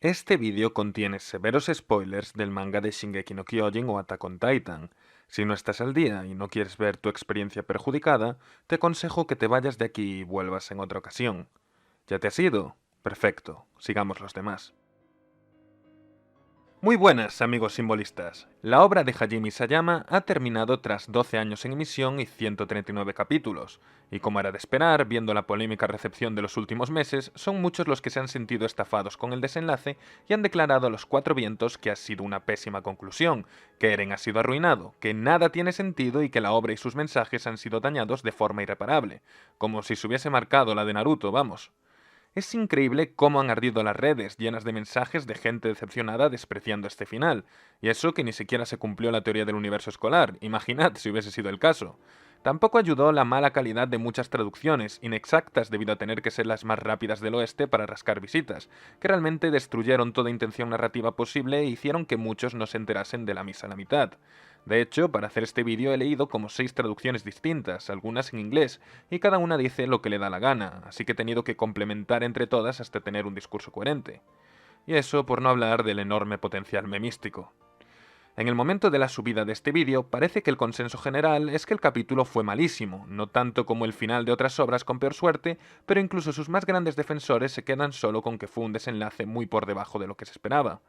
Este vídeo contiene severos spoilers del manga de Shingeki no Kyojin o Attack on Titan. Si no estás al día y no quieres ver tu experiencia perjudicada, te aconsejo que te vayas de aquí y vuelvas en otra ocasión. ¿Ya te has ido? Perfecto, sigamos los demás. Muy buenas, amigos simbolistas. La obra de Hajime Isayama ha terminado tras 12 años en emisión y 139 capítulos, y como era de esperar, viendo la polémica recepción de los últimos meses, son muchos los que se han sentido estafados con el desenlace y han declarado a los cuatro vientos que ha sido una pésima conclusión, que Eren ha sido arruinado, que nada tiene sentido y que la obra y sus mensajes han sido dañados de forma irreparable, como si se hubiese marcado la de Naruto, vamos. Es increíble cómo han ardido las redes, llenas de mensajes de gente decepcionada despreciando este final. Y eso que ni siquiera se cumplió la teoría del universo escolar, imaginad si hubiese sido el caso. Tampoco ayudó la mala calidad de muchas traducciones, inexactas debido a tener que ser las más rápidas del oeste para rascar visitas, que realmente destruyeron toda intención narrativa posible e hicieron que muchos no se enterasen de la misa a la mitad. De hecho, para hacer este vídeo he leído como 6 traducciones distintas, algunas en inglés, y cada una dice lo que le da la gana, así que he tenido que complementar entre todas hasta tener un discurso coherente. Y eso por no hablar del enorme potencial memístico. En el momento de la subida de este vídeo, parece que el consenso general es que el capítulo fue malísimo, no tanto como el final de otras obras con peor suerte, pero incluso sus más grandes defensores se quedan solo con que fue un desenlace muy por debajo de lo que se esperaba.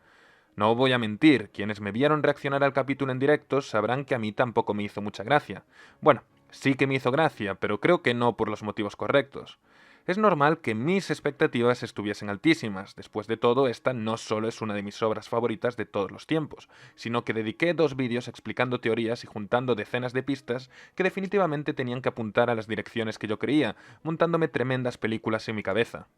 No voy a mentir, quienes me vieron reaccionar al capítulo en directo sabrán que a mí tampoco me hizo mucha gracia. Bueno, sí que me hizo gracia, pero creo que no por los motivos correctos. Es normal que mis expectativas estuviesen altísimas. Después de todo, esta no solo es una de mis obras favoritas de todos los tiempos, sino que dediqué 2 vídeos explicando teorías y juntando decenas de pistas que definitivamente tenían que apuntar a las direcciones que yo creía, montándome tremendas películas en mi cabeza.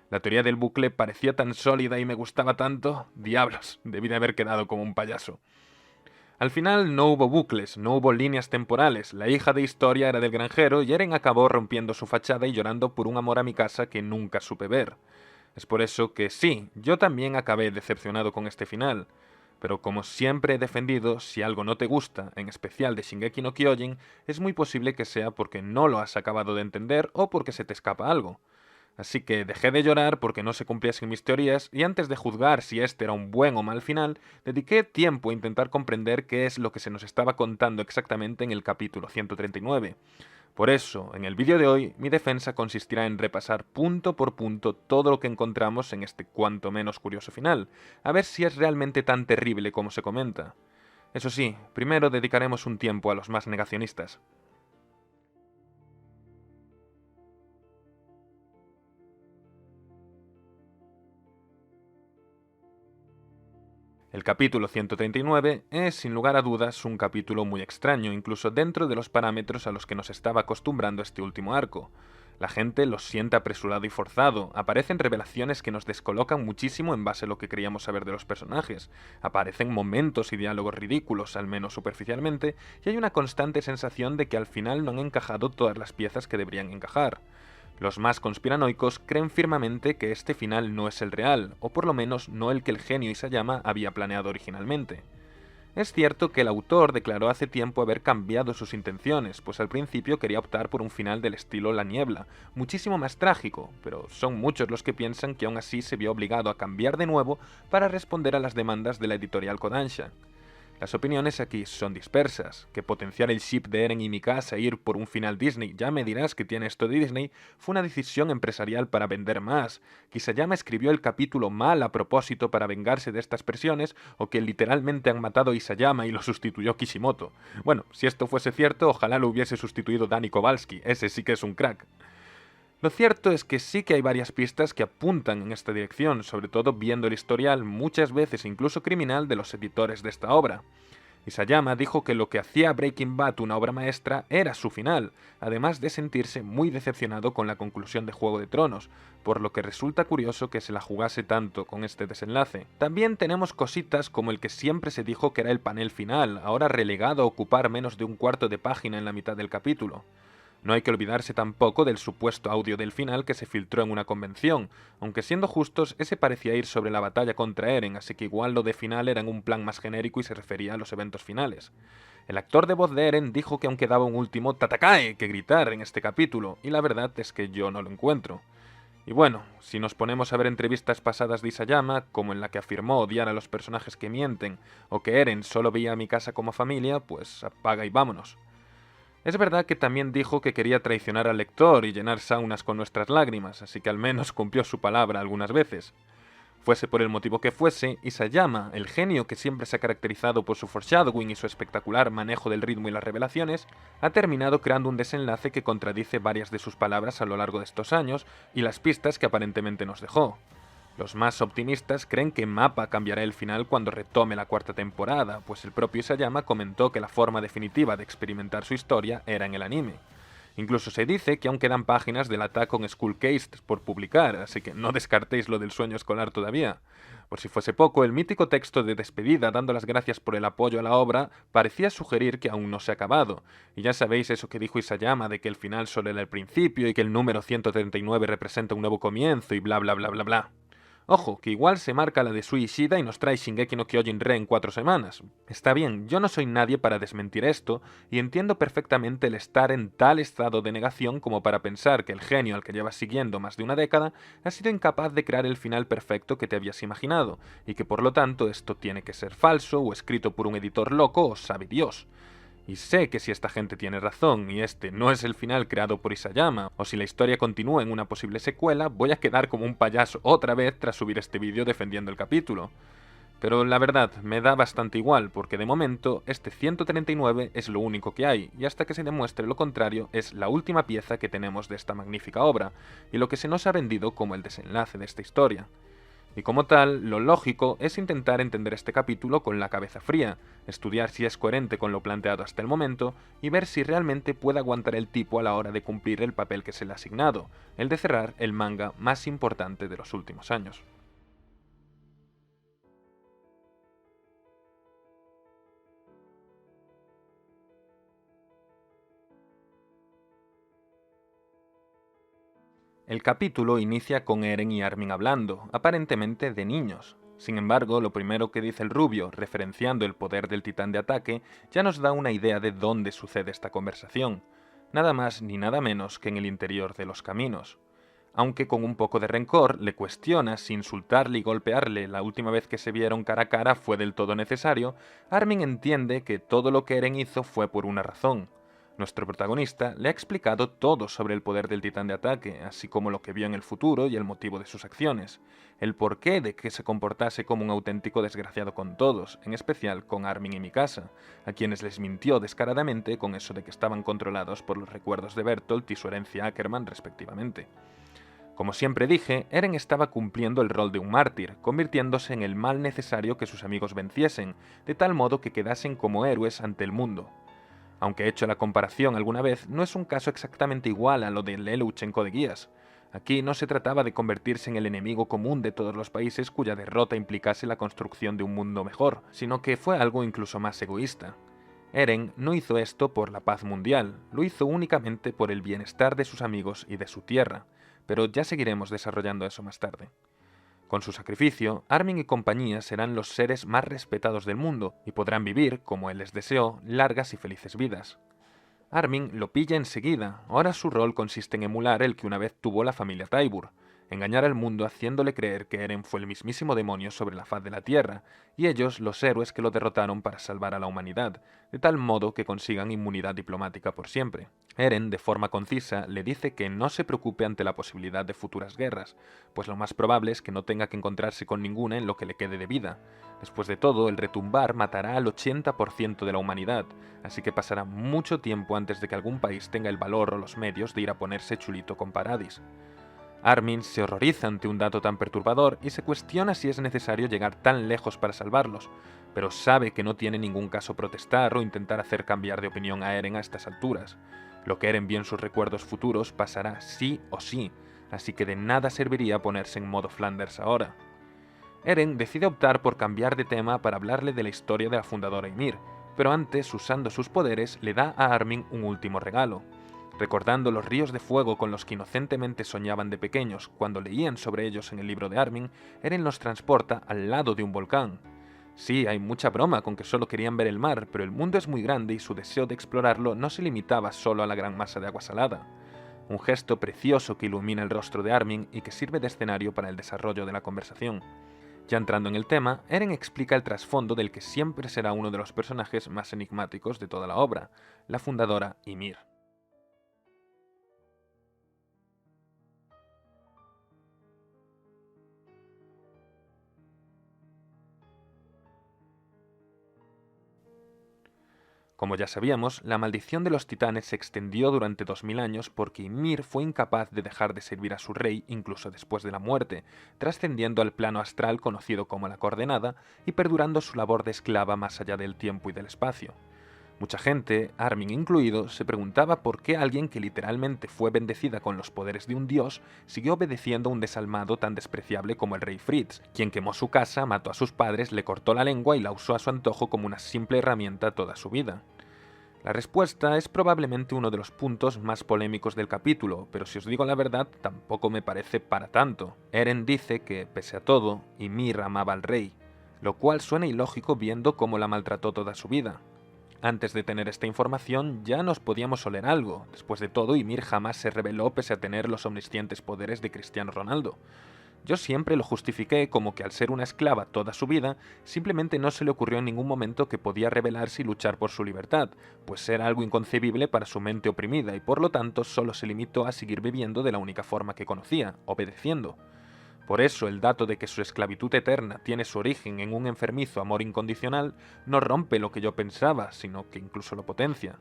La teoría del bucle parecía tan sólida y me gustaba tanto. Diablos, debí de haber quedado como un payaso. Al final no hubo bucles, no hubo líneas temporales, la hija de Historia era del granjero y Eren acabó rompiendo su fachada y llorando por un amor a mi casa que nunca supe ver. Es por eso que sí, yo también acabé decepcionado con este final. Pero como siempre he defendido, si algo no te gusta, en especial de Shingeki no Kyojin, es muy posible que sea porque no lo has acabado de entender o porque se te escapa algo. Así que dejé de llorar porque no se cumpliesen mis teorías y antes de juzgar si este era un buen o mal final, dediqué tiempo a intentar comprender qué es lo que se nos estaba contando exactamente en el capítulo 139. Por eso, en el vídeo de hoy, mi defensa consistirá en repasar punto por punto todo lo que encontramos en este cuanto menos curioso final, a ver si es realmente tan terrible como se comenta. Eso sí, primero dedicaremos un tiempo a los más negacionistas. El capítulo 139 es, sin lugar a dudas, un capítulo muy extraño, incluso dentro de los parámetros a los que nos estaba acostumbrando este último arco. La gente lo siente apresurado y forzado, aparecen revelaciones que nos descolocan muchísimo en base a lo que creíamos saber de los personajes, aparecen momentos y diálogos ridículos, al menos superficialmente, y hay una constante sensación de que al final no han encajado todas las piezas que deberían encajar. Los más conspiranoicos creen firmemente que este final no es el real, o por lo menos no el que el genio Isayama había planeado originalmente. Es cierto que el autor declaró hace tiempo haber cambiado sus intenciones, pues al principio quería optar por un final del estilo La Niebla, muchísimo más trágico, pero son muchos los que piensan que aún así se vio obligado a cambiar de nuevo para responder a las demandas de la editorial Kodansha. Las opiniones aquí son dispersas, que potenciar el ship de Eren y Mikasa e ir por un final Disney, ya me dirás que tiene esto de Disney, fue una decisión empresarial para vender más, que Isayama escribió el capítulo mal a propósito para vengarse de estas presiones, o que literalmente han matado a Isayama y lo sustituyó Kishimoto. Bueno, si esto fuese cierto, ojalá lo hubiese sustituido Danny Kowalski, ese sí que es un crack. Lo cierto es que sí que hay varias pistas que apuntan en esta dirección, sobre todo viendo el historial, muchas veces incluso criminal, de los editores de esta obra. Isayama dijo que lo que hacía Breaking Bad una obra maestra era su final, además de sentirse muy decepcionado con la conclusión de Juego de Tronos, por lo que resulta curioso que se la jugase tanto con este desenlace. También tenemos cositas como el que siempre se dijo que era el panel final, ahora relegado a ocupar menos de un cuarto de página en la mitad del capítulo. No hay que olvidarse tampoco del supuesto audio del final que se filtró en una convención, aunque siendo justos, ese parecía ir sobre la batalla contra Eren, así que igual lo de final era en un plan más genérico y se refería a los eventos finales. El actor de voz de Eren dijo que aún quedaba un último Tatakae que gritar en este capítulo, y la verdad es que yo no lo encuentro. Y bueno, si nos ponemos a ver entrevistas pasadas de Isayama, como en la que afirmó odiar a los personajes que mienten, o que Eren solo veía a Mikasa como familia, pues apaga y vámonos. Es verdad que también dijo que quería traicionar al lector y llenar saunas con nuestras lágrimas, así que al menos cumplió su palabra algunas veces. Fuese por el motivo que fuese, Isayama, el genio que siempre se ha caracterizado por su foreshadowing y su espectacular manejo del ritmo y las revelaciones, ha terminado creando un desenlace que contradice varias de sus palabras a lo largo de estos años y las pistas que aparentemente nos dejó. Los más optimistas creen que MAPPA cambiará el final cuando retome la cuarta temporada, pues el propio Isayama comentó que la forma definitiva de experimentar su historia era en el anime. Incluso se dice que aún quedan páginas del Attack on School Case por publicar, así que no descartéis lo del sueño escolar todavía. Por si fuese poco, el mítico texto de despedida dando las gracias por el apoyo a la obra parecía sugerir que aún no se ha acabado. Y ya sabéis eso que dijo Isayama de que el final solo era el principio y que el número 139 representa un nuevo comienzo y bla bla bla bla bla. Ojo, que igual se marca la de Sui Ishida y nos trae Shingeki no Kyojin Re en 4 semanas. Está bien, yo no soy nadie para desmentir esto, y entiendo perfectamente el estar en tal estado de negación como para pensar que el genio al que llevas siguiendo más de una década ha sido incapaz de crear el final perfecto que te habías imaginado, y que por lo tanto esto tiene que ser falso o escrito por un editor loco o sabe Dios. Y sé que si esta gente tiene razón y este no es el final creado por Isayama, o si la historia continúa en una posible secuela, voy a quedar como un payaso otra vez tras subir este vídeo defendiendo el capítulo. Pero la verdad, me da bastante igual, porque de momento este 139 es lo único que hay, y hasta que se demuestre lo contrario es la última pieza que tenemos de esta magnífica obra, y lo que se nos ha vendido como el desenlace de esta historia. Y como tal, lo lógico es intentar entender este capítulo con la cabeza fría, estudiar si es coherente con lo planteado hasta el momento y ver si realmente puede aguantar el tipo a la hora de cumplir el papel que se le ha asignado, el de cerrar el manga más importante de los últimos años. El capítulo inicia con Eren y Armin hablando, aparentemente de niños. Sin embargo, lo primero que dice el rubio, referenciando el poder del titán de ataque, ya nos da una idea de dónde sucede esta conversación. Nada más ni nada menos que en el interior de los caminos. Aunque con un poco de rencor, le cuestiona si insultarle y golpearle la última vez que se vieron cara a cara fue del todo necesario, Armin entiende que todo lo que Eren hizo fue por una razón. Nuestro protagonista le ha explicado todo sobre el poder del titán de ataque, así como lo que vio en el futuro y el motivo de sus acciones, el porqué de que se comportase como un auténtico desgraciado con todos, en especial con Armin y Mikasa, a quienes les mintió descaradamente con eso de que estaban controlados por los recuerdos de Bertolt y su herencia Ackerman respectivamente. Como siempre dije, Eren estaba cumpliendo el rol de un mártir, convirtiéndose en el mal necesario que sus amigos venciesen, de tal modo que quedasen como héroes ante el mundo. Aunque he hecho la comparación alguna vez, no es un caso exactamente igual a lo de Lelouchenko de Guías. Aquí no se trataba de convertirse en el enemigo común de todos los países cuya derrota implicase la construcción de un mundo mejor, sino que fue algo incluso más egoísta. Eren no hizo esto por la paz mundial, lo hizo únicamente por el bienestar de sus amigos y de su tierra, pero ya seguiremos desarrollando eso más tarde. Con su sacrificio, Armin y compañía serán los seres más respetados del mundo y podrán vivir, como él les deseó, largas y felices vidas. Armin lo pilla enseguida, ahora su rol consiste en emular el que una vez tuvo la familia Tybur, engañar al mundo haciéndole creer que Eren fue el mismísimo demonio sobre la faz de la Tierra, y ellos los héroes que lo derrotaron para salvar a la humanidad, de tal modo que consigan inmunidad diplomática por siempre. Eren, de forma concisa, le dice que no se preocupe ante la posibilidad de futuras guerras, pues lo más probable es que no tenga que encontrarse con ninguna en lo que le quede de vida. Después de todo, el retumbar matará al 80% de la humanidad, así que pasará mucho tiempo antes de que algún país tenga el valor o los medios de ir a ponerse chulito con Paradis. Armin se horroriza ante un dato tan perturbador y se cuestiona si es necesario llegar tan lejos para salvarlos, pero sabe que no tiene ningún caso protestar o intentar hacer cambiar de opinión a Eren a estas alturas. Lo que Eren vio en sus recuerdos futuros pasará sí o sí, así que de nada serviría ponerse en modo Flanders ahora. Eren decide optar por cambiar de tema para hablarle de la historia de la fundadora Ymir, pero antes, usando sus poderes, le da a Armin un último regalo. Recordando los ríos de fuego con los que inocentemente soñaban de pequeños cuando leían sobre ellos en el libro de Armin, Eren los transporta al lado de un volcán. Sí, hay mucha broma con que solo querían ver el mar, pero el mundo es muy grande y su deseo de explorarlo no se limitaba solo a la gran masa de agua salada. un gesto precioso que ilumina el rostro de Armin y que sirve de escenario para el desarrollo de la conversación. Ya entrando en el tema, Eren explica el trasfondo del que siempre será uno de los personajes más enigmáticos de toda la obra, la fundadora Ymir. Como ya sabíamos, la maldición de los titanes se extendió durante 2000 años porque Ymir fue incapaz de dejar de servir a su rey incluso después de la muerte, trascendiendo al plano astral conocido como la Coordenada y perdurando su labor de esclava más allá del tiempo y del espacio. Mucha gente, Armin incluido, se preguntaba por qué alguien que literalmente fue bendecida con los poderes de un dios siguió obedeciendo a un desalmado tan despreciable como el rey Fritz, quien quemó su casa, mató a sus padres, le cortó la lengua y la usó a su antojo como una simple herramienta toda su vida. La respuesta es probablemente uno de los puntos más polémicos del capítulo, pero si os digo la verdad, tampoco me parece para tanto. Eren dice que, pese a todo, Ymir amaba al rey, lo cual suena ilógico viendo cómo la maltrató toda su vida. Antes de tener esta información ya nos podíamos oler algo. Después de todo, Ymir jamás se rebeló pese a tener los omniscientes poderes de Cristiano Ronaldo. Yo siempre lo justifiqué como que al ser una esclava toda su vida, simplemente no se le ocurrió en ningún momento que podía rebelarse y luchar por su libertad, pues era algo inconcebible para su mente oprimida y por lo tanto solo se limitó a seguir viviendo de la única forma que conocía, obedeciendo. Por eso el dato de que su esclavitud eterna tiene su origen en un enfermizo amor incondicional no rompe lo que yo pensaba, sino que incluso lo potencia.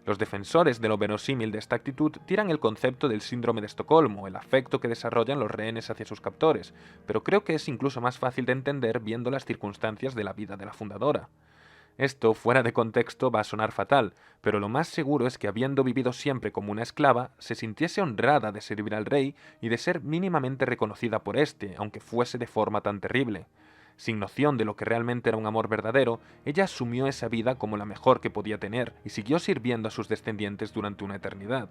Los defensores de lo verosímil de esta actitud tiran el concepto del síndrome de Estocolmo, el afecto que desarrollan los rehenes hacia sus captores, pero creo que es incluso más fácil de entender viendo las circunstancias de la vida de la fundadora. Esto, fuera de contexto, va a sonar fatal, pero lo más seguro es que habiendo vivido siempre como una esclava, se sintiese honrada de servir al rey y de ser mínimamente reconocida por éste, aunque fuese de forma tan terrible. Sin noción de lo que realmente era un amor verdadero, ella asumió esa vida como la mejor que podía tener y siguió sirviendo a sus descendientes durante una eternidad.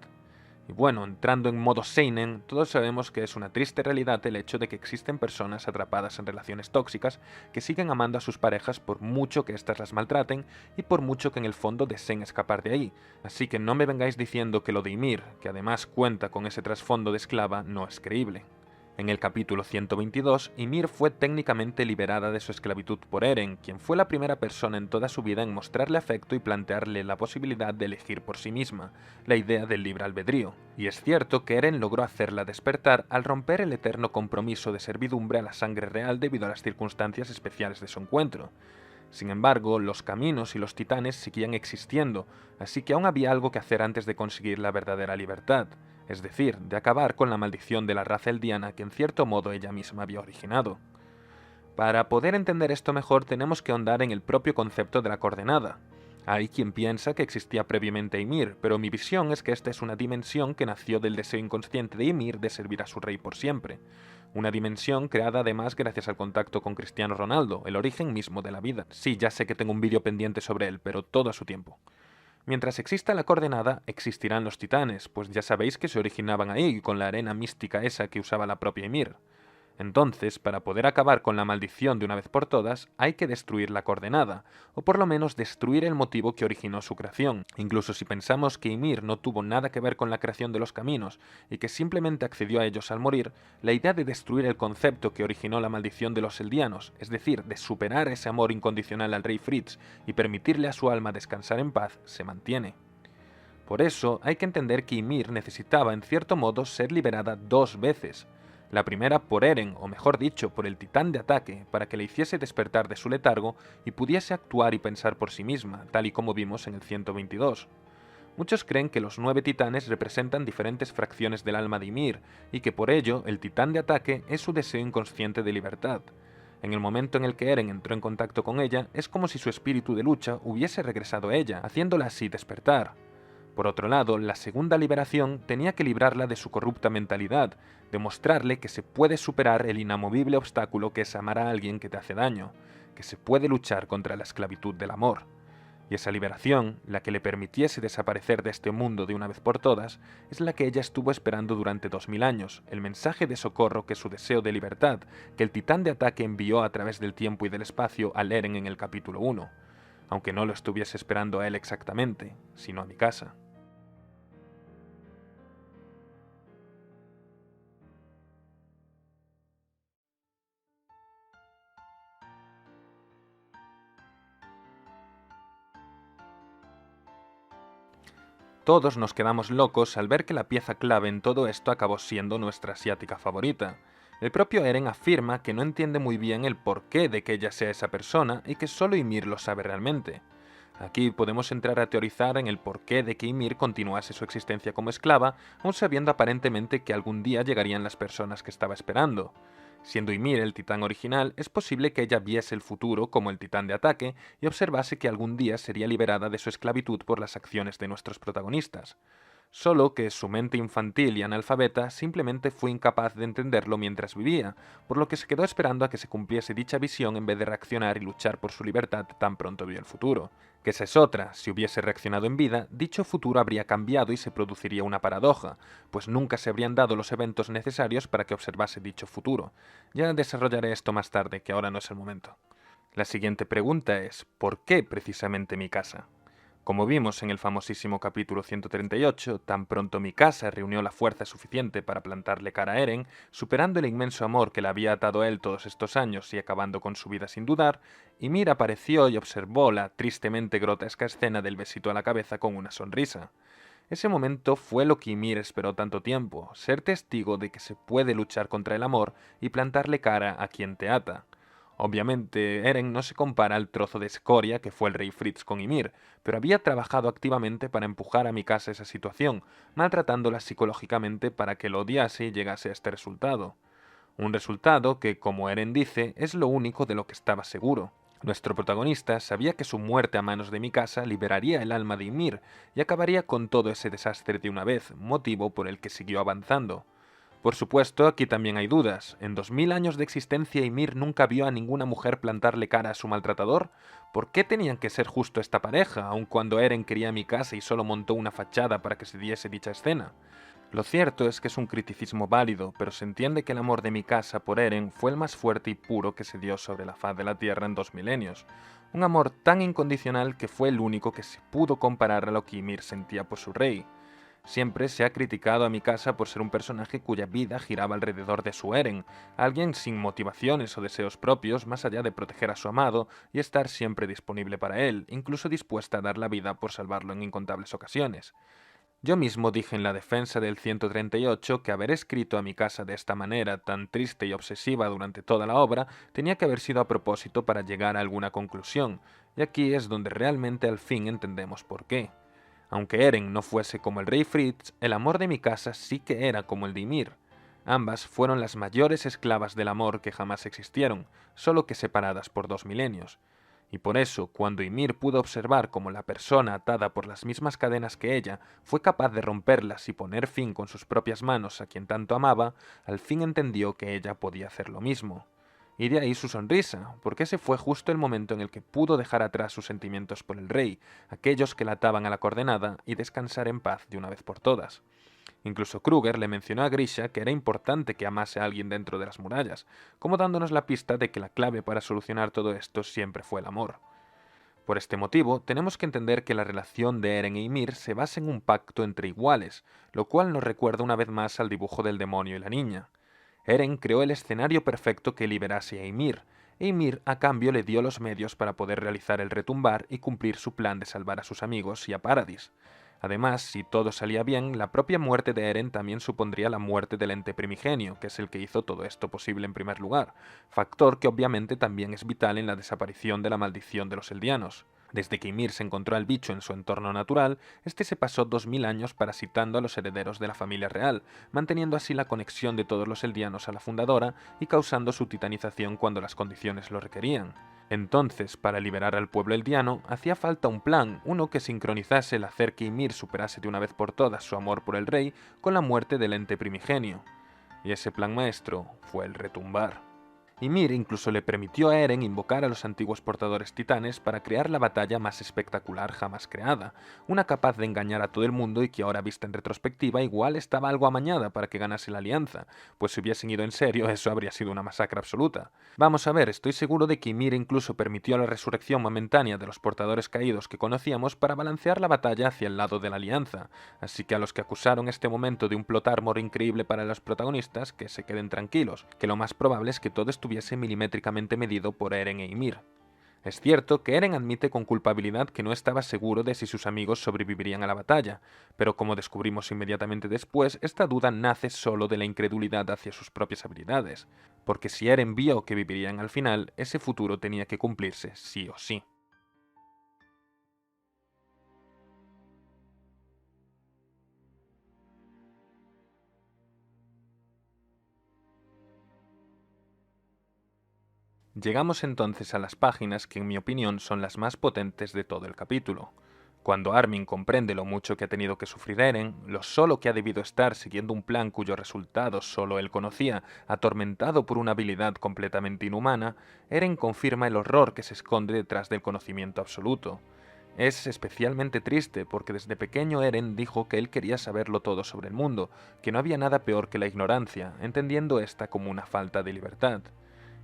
Y bueno, entrando en modo seinen, todos sabemos que es una triste realidad el hecho de que existen personas atrapadas en relaciones tóxicas que siguen amando a sus parejas por mucho que éstas las maltraten y por mucho que en el fondo deseen escapar de ahí. Así que no me vengáis diciendo que lo de Ymir, que además cuenta con ese trasfondo de esclava, no es creíble. En el capítulo 122, Ymir fue técnicamente liberada de su esclavitud por Eren, quien fue la primera persona en toda su vida en mostrarle afecto y plantearle la posibilidad de elegir por sí misma, la idea del libre albedrío. Y es cierto que Eren logró hacerla despertar al romper el eterno compromiso de servidumbre a la sangre real debido a las circunstancias especiales de su encuentro. Sin embargo, los caminos y los titanes seguían existiendo, así que aún había algo que hacer antes de conseguir la verdadera libertad, es decir, de acabar con la maldición de la raza eldiana que en cierto modo ella misma había originado. Para poder entender esto mejor tenemos que ahondar en el propio concepto de la coordenada. Hay quien piensa que existía previamente Ymir, pero mi visión es que esta es una dimensión que nació del deseo inconsciente de Ymir de servir a su rey por siempre. Una dimensión creada además gracias al contacto con Cristiano Ronaldo, el origen mismo de la vida. Sí, ya sé que tengo un vídeo pendiente sobre él, pero todo a su tiempo. Mientras exista la coordenada, existirán los titanes, pues ya sabéis que se originaban ahí, con la arena mística esa que usaba la propia Ymir. Entonces, para poder acabar con la maldición de una vez por todas, hay que destruir la coordenada, o por lo menos destruir el motivo que originó su creación. Incluso si pensamos que Ymir no tuvo nada que ver con la creación de los caminos y que simplemente accedió a ellos al morir, la idea de destruir el concepto que originó la maldición de los eldianos, es decir, de superar ese amor incondicional al rey Fritz y permitirle a su alma descansar en paz, se mantiene. Por eso hay que entender que Ymir necesitaba en cierto modo ser liberada dos veces. La primera por Eren, o mejor dicho, por el titán de ataque, para que le hiciese despertar de su letargo y pudiese actuar y pensar por sí misma, tal y como vimos en el 122. Muchos creen que los 9 titanes representan diferentes fracciones del alma de Ymir, y que por ello el titán de ataque es su deseo inconsciente de libertad. En el momento en el que Eren entró en contacto con ella, es como si su espíritu de lucha hubiese regresado a ella, haciéndola así despertar. Por otro lado, la segunda liberación tenía que librarla de su corrupta mentalidad, demostrarle que se puede superar el inamovible obstáculo que es amar a alguien que te hace daño, que se puede luchar contra la esclavitud del amor. Y esa liberación, la que le permitiese desaparecer de este mundo de una vez por todas, es la que ella estuvo esperando durante 2000 años, el mensaje de socorro que su deseo de libertad, que el titán de ataque envió a través del tiempo y del espacio al Eren en el capítulo 1, aunque no lo estuviese esperando a él exactamente, sino a mi casa. Todos nos quedamos locos al ver que la pieza clave en todo esto acabó siendo nuestra asiática favorita. El propio Eren afirma que no entiende muy bien el porqué de que ella sea esa persona y que solo Ymir lo sabe realmente. Aquí podemos entrar a teorizar en el porqué de que Ymir continuase su existencia como esclava, aun sabiendo aparentemente que algún día llegarían las personas que estaba esperando. Siendo Ymir el titán original, es posible que ella viese el futuro como el titán de ataque y observase que algún día sería liberada de su esclavitud por las acciones de nuestros protagonistas. Solo que su mente infantil y analfabeta simplemente fue incapaz de entenderlo mientras vivía, por lo que se quedó esperando a que se cumpliese dicha visión en vez de reaccionar y luchar por su libertad tan pronto vio el futuro. Que esa es otra, si hubiese reaccionado en vida, dicho futuro habría cambiado y se produciría una paradoja, pues nunca se habrían dado los eventos necesarios para que observase dicho futuro. Ya desarrollaré esto más tarde, que ahora no es el momento. La siguiente pregunta es, ¿por qué precisamente Mikasa? Como vimos en el famosísimo capítulo 138, tan pronto Mikasa reunió la fuerza suficiente para plantarle cara a Eren, superando el inmenso amor que le había atado a él todos estos años y acabando con su vida sin dudar, Ymir apareció y observó la tristemente grotesca escena del besito a la cabeza con una sonrisa. Ese momento fue lo que Ymir esperó tanto tiempo, ser testigo de que se puede luchar contra el amor y plantarle cara a quien te ata. Obviamente, Eren no se compara al trozo de escoria que fue el rey Fritz con Ymir, pero había trabajado activamente para empujar a Mikasa a esa situación, maltratándola psicológicamente para que lo odiase y llegase a este resultado. Un resultado que, como Eren dice, es lo único de lo que estaba seguro. Nuestro protagonista sabía que su muerte a manos de Mikasa liberaría el alma de Ymir y acabaría con todo ese desastre de una vez, motivo por el que siguió avanzando. Por supuesto, aquí también hay dudas. ¿En 2000 años de existencia Ymir nunca vio a ninguna mujer plantarle cara a su maltratador? ¿Por qué tenían que ser justo esta pareja, aun cuando Eren quería a Mikasa y solo montó una fachada para que se diese dicha escena? Lo cierto es que es un criticismo válido, pero se entiende que el amor de Mikasa por Eren fue el más fuerte y puro que se dio sobre la faz de la Tierra en 2000 años. Un amor tan incondicional que fue el único que se pudo comparar a lo que Ymir sentía por su rey. Siempre se ha criticado a Mikasa por ser un personaje cuya vida giraba alrededor de su Eren, alguien sin motivaciones o deseos propios más allá de proteger a su amado y estar siempre disponible para él, incluso dispuesta a dar la vida por salvarlo en incontables ocasiones. Yo mismo dije en la defensa del 138 que haber escrito a Mikasa de esta manera tan triste y obsesiva durante toda la obra tenía que haber sido a propósito para llegar a alguna conclusión, y aquí es donde realmente al fin entendemos por qué. Aunque Eren no fuese como el rey Fritz, el amor de Mikasa sí que era como el de Ymir. Ambas fueron las mayores esclavas del amor que jamás existieron, solo que separadas por 2 milenios. Y por eso, cuando Ymir pudo observar cómo la persona atada por las mismas cadenas que ella fue capaz de romperlas y poner fin con sus propias manos a quien tanto amaba, al fin entendió que ella podía hacer lo mismo. Y de ahí su sonrisa, porque ese fue justo el momento en el que pudo dejar atrás sus sentimientos por el rey, aquellos que la ataban a la coordenada, y descansar en paz de una vez por todas. Incluso Kruger le mencionó a Grisha que era importante que amase a alguien dentro de las murallas, como dándonos la pista de que la clave para solucionar todo esto siempre fue el amor. Por este motivo, tenemos que entender que la relación de Eren e Ymir se basa en un pacto entre iguales, lo cual nos recuerda una vez más al dibujo del demonio y la niña. Eren creó el escenario perfecto que liberase a Ymir, e Ymir a cambio le dio los medios para poder realizar el retumbar y cumplir su plan de salvar a sus amigos y a Paradis. Además, si todo salía bien, la propia muerte de Eren también supondría la muerte del ente primigenio, que es el que hizo todo esto posible en primer lugar, factor que obviamente también es vital en la desaparición de la maldición de los Eldianos. Desde que Ymir se encontró al bicho en su entorno natural, este se pasó 2000 años parasitando a los herederos de la familia real, manteniendo así la conexión de todos los Eldianos a la fundadora y causando su titanización cuando las condiciones lo requerían. Entonces, para liberar al pueblo eldiano, hacía falta un plan, uno que sincronizase el hacer que Ymir superase de una vez por todas su amor por el rey con la muerte del ente primigenio. Y ese plan maestro fue el retumbar. Ymir incluso le permitió a Eren invocar a los antiguos portadores titanes para crear la batalla más espectacular jamás creada, una capaz de engañar a todo el mundo y que ahora vista en retrospectiva igual estaba algo amañada para que ganase la alianza, pues si hubiesen ido en serio eso habría sido una masacre absoluta. Vamos a ver, estoy seguro de que Ymir incluso permitió la resurrección momentánea de los portadores caídos que conocíamos para balancear la batalla hacia el lado de la alianza, así que a los que acusaron este momento de un plot armor increíble para los protagonistas, que se queden tranquilos, que lo más probable es que todo estuviese milimétricamente medido por Eren e Ymir. Es cierto que Eren admite con culpabilidad que no estaba seguro de si sus amigos sobrevivirían a la batalla, pero como descubrimos inmediatamente después, esta duda nace solo de la incredulidad hacia sus propias habilidades, porque si Eren vio que vivirían al final, ese futuro tenía que cumplirse sí o sí. Llegamos entonces a las páginas que en mi opinión son las más potentes de todo el capítulo. Cuando Armin comprende lo mucho que ha tenido que sufrir Eren, lo solo que ha debido estar siguiendo un plan cuyos resultados solo él conocía, atormentado por una habilidad completamente inhumana, Eren confirma el horror que se esconde detrás del conocimiento absoluto. Es especialmente triste porque desde pequeño Eren dijo que él quería saberlo todo sobre el mundo, que no había nada peor que la ignorancia, entendiendo esta como una falta de libertad.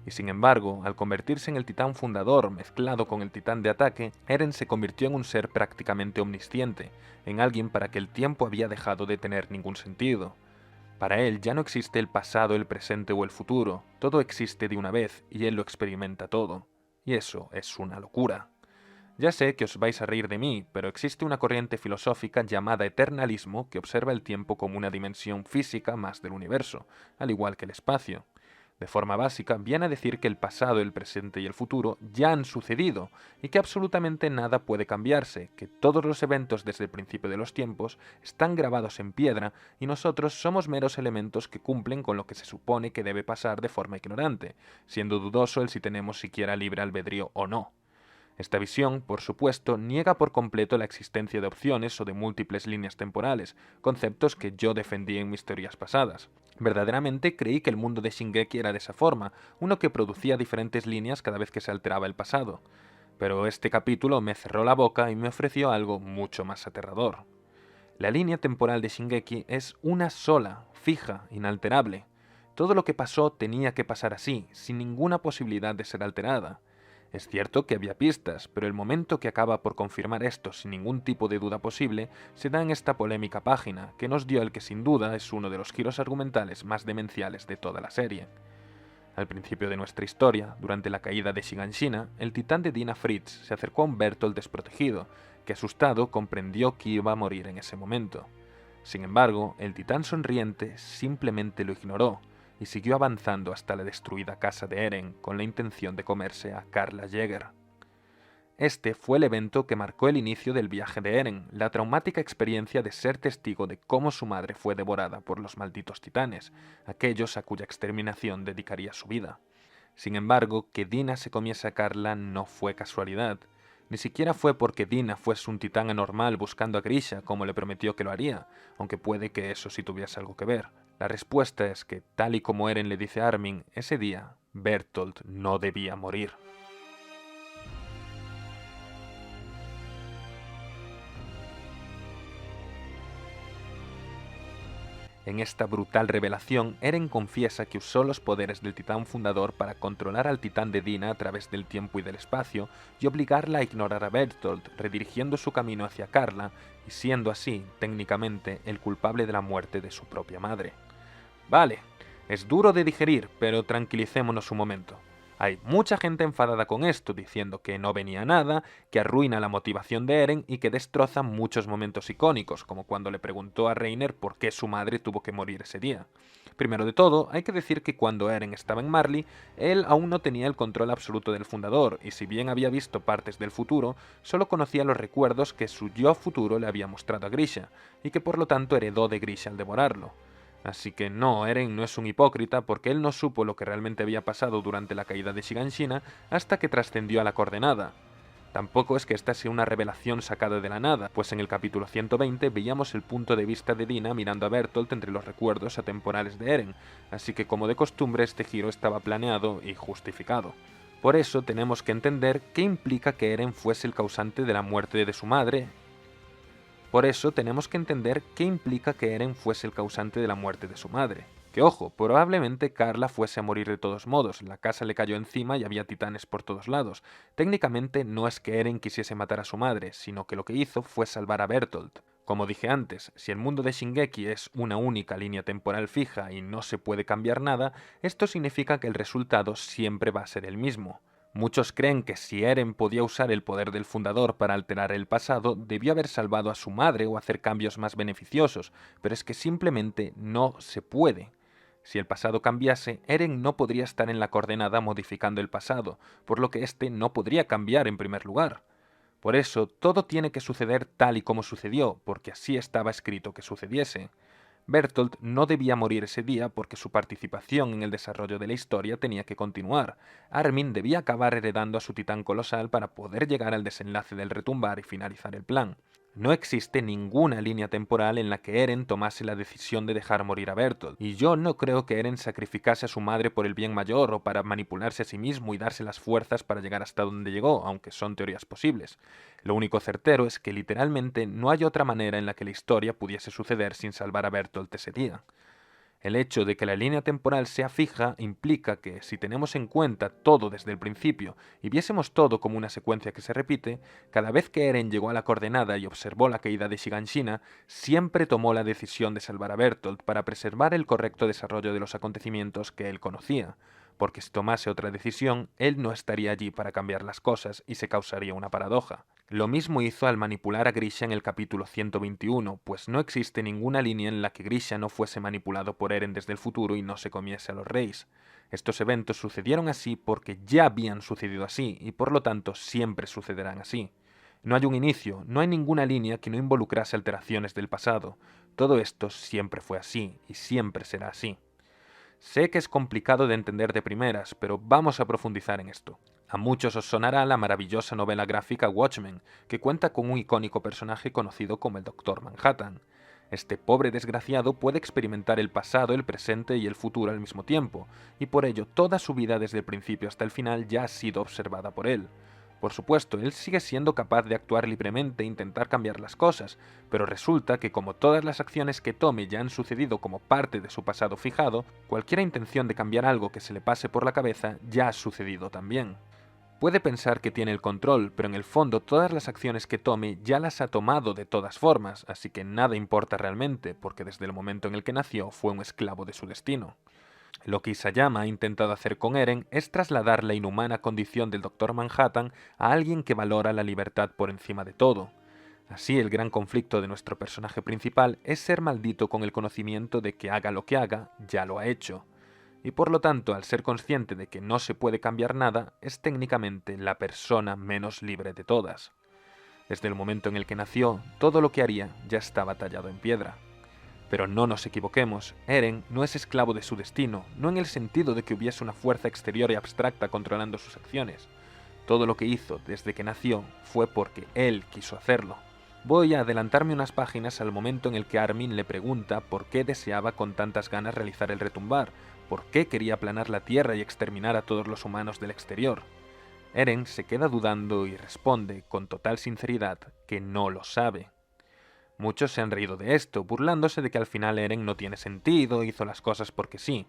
Y sin embargo, al convertirse en el titán fundador mezclado con el titán de ataque, Eren se convirtió en un ser prácticamente omnisciente, en alguien para que el tiempo había dejado de tener ningún sentido. Para él ya no existe el pasado, el presente o el futuro, todo existe de una vez y él lo experimenta todo. Y eso es una locura. Ya sé que os vais a reír de mí, pero existe una corriente filosófica llamada eternalismo que observa el tiempo como una dimensión física más del universo, al igual que el espacio. De forma básica, viene a decir que el pasado, el presente y el futuro ya han sucedido y que absolutamente nada puede cambiarse, que todos los eventos desde el principio de los tiempos están grabados en piedra y nosotros somos meros elementos que cumplen con lo que se supone que debe pasar de forma ignorante, siendo dudoso el si tenemos siquiera libre albedrío o no. Esta visión, por supuesto, niega por completo la existencia de opciones o de múltiples líneas temporales, conceptos que yo defendí en mis teorías pasadas. Verdaderamente creí que el mundo de Shingeki era de esa forma, uno que producía diferentes líneas cada vez que se alteraba el pasado. Pero este capítulo me cerró la boca y me ofreció algo mucho más aterrador. La línea temporal de Shingeki es una sola, fija, inalterable. Todo lo que pasó tenía que pasar así, sin ninguna posibilidad de ser alterada. Es cierto que había pistas, pero el momento que acaba por confirmar esto sin ningún tipo de duda posible se da en esta polémica página, que nos dio el que sin duda es uno de los giros argumentales más demenciales de toda la serie. Al principio de nuestra historia, durante la caída de Shiganshina, el titán de Dina Fritz se acercó a un Bertolt desprotegido, que asustado comprendió que iba a morir en ese momento. Sin embargo, el titán sonriente simplemente lo ignoró y siguió avanzando hasta la destruida casa de Eren con la intención de comerse a Karla Jäger. Este fue el evento que marcó el inicio del viaje de Eren, la traumática experiencia de ser testigo de cómo su madre fue devorada por los malditos titanes, aquellos a cuya exterminación dedicaría su vida. Sin embargo, que Dina se comiese a Karla no fue casualidad. Ni siquiera fue porque Dina fuese un titán anormal buscando a Grisha, como le prometió que lo haría, aunque puede que eso sí tuviese algo que ver. La respuesta es que, tal y como Eren le dice a Armin, ese día, Bertolt no debía morir. En esta brutal revelación, Eren confiesa que usó los poderes del titán fundador para controlar al titán de Dina a través del tiempo y del espacio y obligarla a ignorar a Bertolt, redirigiendo su camino hacia Karla y siendo así, técnicamente, el culpable de la muerte de su propia madre. Vale, es duro de digerir, pero tranquilicémonos un momento. Hay mucha gente enfadada con esto, diciendo que no venía nada, que arruina la motivación de Eren y que destroza muchos momentos icónicos, como cuando le preguntó a Reiner por qué su madre tuvo que morir ese día. Primero de todo, hay que decir que cuando Eren estaba en Marley, él aún no tenía el control absoluto del fundador, y si bien había visto partes del futuro, solo conocía los recuerdos que su yo futuro le había mostrado a Grisha, y que por lo tanto heredó de Grisha al devorarlo. Así que no, Eren no es un hipócrita porque él no supo lo que realmente había pasado durante la caída de Shiganshina hasta que trascendió a la coordenada. Tampoco es que esta sea una revelación sacada de la nada, pues en el capítulo 120 veíamos el punto de vista de Dina mirando a Bertolt entre los recuerdos atemporales de Eren, así que como de costumbre este giro estaba planeado y justificado. Por eso tenemos que entender qué implica que Eren fuese el causante de la muerte de su madre. Por eso tenemos que entender qué implica que Eren fuese el causante de la muerte de su madre. Que ojo, probablemente Karla fuese a morir de todos modos, la casa le cayó encima y había titanes por todos lados. Técnicamente no es que Eren quisiese matar a su madre, sino que lo que hizo fue salvar a Bertolt. Como dije antes, si el mundo de Shingeki es una única línea temporal fija y no se puede cambiar nada, esto significa que el resultado siempre va a ser el mismo. Muchos creen que si Eren podía usar el poder del fundador para alterar el pasado, debió haber salvado a su madre o hacer cambios más beneficiosos, pero es que simplemente no se puede. Si el pasado cambiase, Eren no podría estar en la coordenada modificando el pasado, por lo que éste no podría cambiar en primer lugar. Por eso, todo tiene que suceder tal y como sucedió, porque así estaba escrito que sucediese. Bertolt no debía morir ese día porque su participación en el desarrollo de la historia tenía que continuar. Armin debía acabar heredando a su titán colosal para poder llegar al desenlace del retumbar y finalizar el plan. No existe ninguna línea temporal en la que Eren tomase la decisión de dejar morir a Bertolt, y yo no creo que Eren sacrificase a su madre por el bien mayor o para manipularse a sí mismo y darse las fuerzas para llegar hasta donde llegó, aunque son teorías posibles. Lo único certero es que literalmente no hay otra manera en la que la historia pudiese suceder sin salvar a Bertolt ese día. El hecho de que la línea temporal sea fija implica que, si tenemos en cuenta todo desde el principio y viésemos todo como una secuencia que se repite, cada vez que Eren llegó a la coordenada y observó la caída de Shiganshina, siempre tomó la decisión de salvar a Bertolt para preservar el correcto desarrollo de los acontecimientos que él conocía, porque si tomase otra decisión, él no estaría allí para cambiar las cosas y se causaría una paradoja. Lo mismo hizo al manipular a Grisha en el capítulo 121, pues no existe ninguna línea en la que Grisha no fuese manipulado por Eren desde el futuro y no se comiese a los reyes. Estos eventos sucedieron así porque ya habían sucedido así, y por lo tanto siempre sucederán así. No hay un inicio, no hay ninguna línea que no involucrase alteraciones del pasado. Todo esto siempre fue así, y siempre será así. Sé que es complicado de entender de primeras, pero vamos a profundizar en esto. A muchos os sonará la maravillosa novela gráfica Watchmen, que cuenta con un icónico personaje conocido como el Doctor Manhattan. Este pobre desgraciado puede experimentar el pasado, el presente y el futuro al mismo tiempo, y por ello toda su vida desde el principio hasta el final ya ha sido observada por él. Por supuesto, él sigue siendo capaz de actuar libremente e intentar cambiar las cosas, pero resulta que como todas las acciones que tome ya han sucedido como parte de su pasado fijado, cualquier intención de cambiar algo que se le pase por la cabeza ya ha sucedido también. Puede pensar que tiene el control, pero en el fondo todas las acciones que tome ya las ha tomado de todas formas, así que nada importa realmente, porque desde el momento en el que nació fue un esclavo de su destino. Lo que Isayama ha intentado hacer con Eren es trasladar la inhumana condición del Doctor Manhattan a alguien que valora la libertad por encima de todo. Así, el gran conflicto de nuestro personaje principal es ser maldito con el conocimiento de que haga lo que haga, ya lo ha hecho. Y por lo tanto, al ser consciente de que no se puede cambiar nada, es técnicamente la persona menos libre de todas. Desde el momento en el que nació, todo lo que haría ya estaba tallado en piedra. Pero no nos equivoquemos, Eren no es esclavo de su destino, no en el sentido de que hubiese una fuerza exterior y abstracta controlando sus acciones. Todo lo que hizo desde que nació fue porque él quiso hacerlo. Voy a adelantarme unas páginas al momento en el que Armin le pregunta por qué deseaba con tantas ganas realizar el retumbar, por qué quería aplanar la tierra y exterminar a todos los humanos del exterior. Eren se queda dudando y responde, con total sinceridad, que no lo sabe. Muchos se han reído de esto, burlándose de que al final Eren no tiene sentido, hizo las cosas porque sí.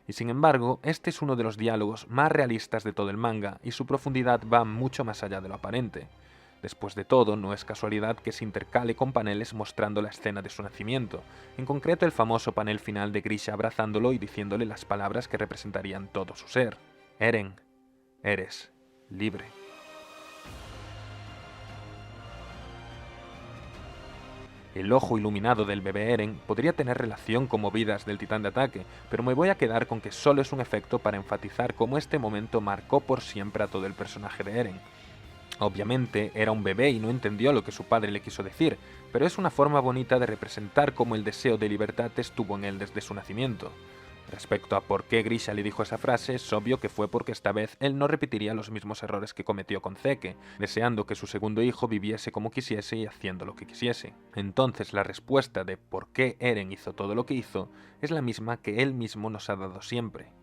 Y sin embargo, este es uno de los diálogos más realistas de todo el manga, y su profundidad va mucho más allá de lo aparente. Después de todo, no es casualidad que se intercale con paneles mostrando la escena de su nacimiento, en concreto el famoso panel final de Grisha abrazándolo y diciéndole las palabras que representarían todo su ser. Eren, eres libre. El ojo iluminado del bebé Eren podría tener relación con movidas del titán de ataque, pero me voy a quedar con que solo es un efecto para enfatizar cómo este momento marcó por siempre a todo el personaje de Eren. Obviamente era un bebé y no entendió lo que su padre le quiso decir, pero es una forma bonita de representar cómo el deseo de libertad estuvo en él desde su nacimiento. Respecto a por qué Grisha le dijo esa frase, es obvio que fue porque esta vez él no repetiría los mismos errores que cometió con Zeke, deseando que su segundo hijo viviese como quisiese y haciendo lo que quisiese. Entonces la respuesta de por qué Eren hizo todo lo que hizo es la misma que él mismo nos ha dado siempre.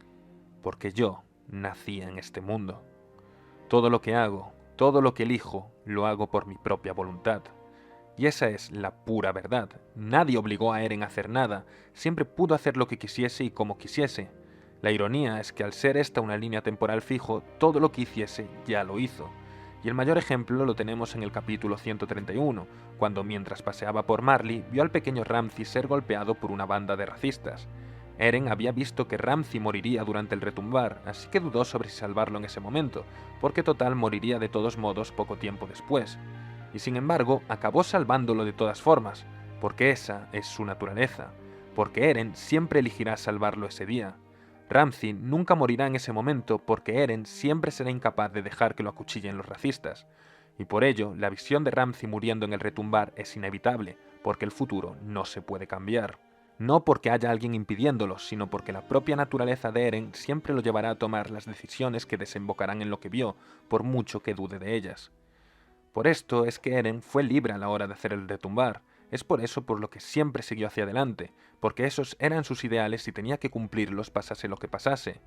Porque yo nací en este mundo. Todo lo que hago, todo lo que elijo, lo hago por mi propia voluntad. Y esa es la pura verdad. Nadie obligó a Eren a hacer nada, siempre pudo hacer lo que quisiese y como quisiese. La ironía es que al ser esta una línea temporal fijo, todo lo que hiciese ya lo hizo. Y el mayor ejemplo lo tenemos en el capítulo 131, cuando mientras paseaba por Marley vio al pequeño Ramsey ser golpeado por una banda de racistas. Eren había visto que Ramsay moriría durante el retumbar, así que dudó sobre si salvarlo en ese momento, porque total moriría de todos modos poco tiempo después. Y sin embargo, acabó salvándolo de todas formas, porque esa es su naturaleza, porque Eren siempre elegirá salvarlo ese día. Ramsay nunca morirá en ese momento porque Eren siempre será incapaz de dejar que lo acuchillen los racistas. Y por ello, la visión de Ramsay muriendo en el retumbar es inevitable, porque el futuro no se puede cambiar. No porque haya alguien impidiéndolo, sino porque la propia naturaleza de Eren siempre lo llevará a tomar las decisiones que desembocarán en lo que vio, por mucho que dude de ellas. Por esto es que Eren fue libre a la hora de hacer el retumbar. Es por eso por lo que siempre siguió hacia adelante, porque esos eran sus ideales y tenía que cumplirlos pasase lo que pasase.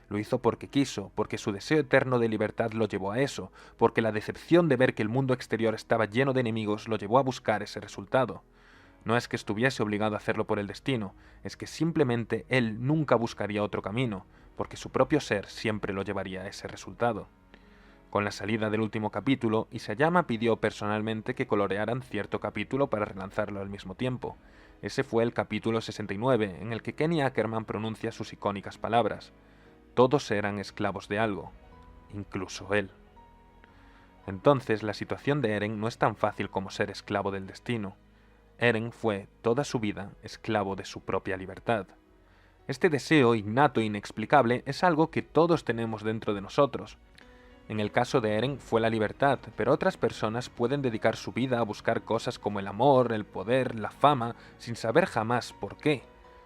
Lo hizo porque quiso, porque su deseo eterno de libertad lo llevó a eso, porque la decepción de ver que el mundo exterior estaba lleno de enemigos lo llevó a buscar ese resultado. No es que estuviese obligado a hacerlo por el destino, es que simplemente él nunca buscaría otro camino, porque su propio ser siempre lo llevaría a ese resultado. Con la salida del último capítulo, Isayama pidió personalmente que colorearan cierto capítulo para relanzarlo al mismo tiempo. Ese fue el capítulo 69, en el que Kenny Ackerman pronuncia sus icónicas palabras. Todos eran esclavos de algo, incluso él. Entonces la situación de Eren no es tan fácil como ser esclavo del destino. Eren fue toda su vida esclavo de su propia libertad. Este deseo innato e inexplicable es algo que todos tenemos dentro de nosotros. En el caso de Eren fue la libertad, pero otras personas pueden dedicar su vida a buscar cosas como el amor, el poder, la fama, sin saber jamás por qué.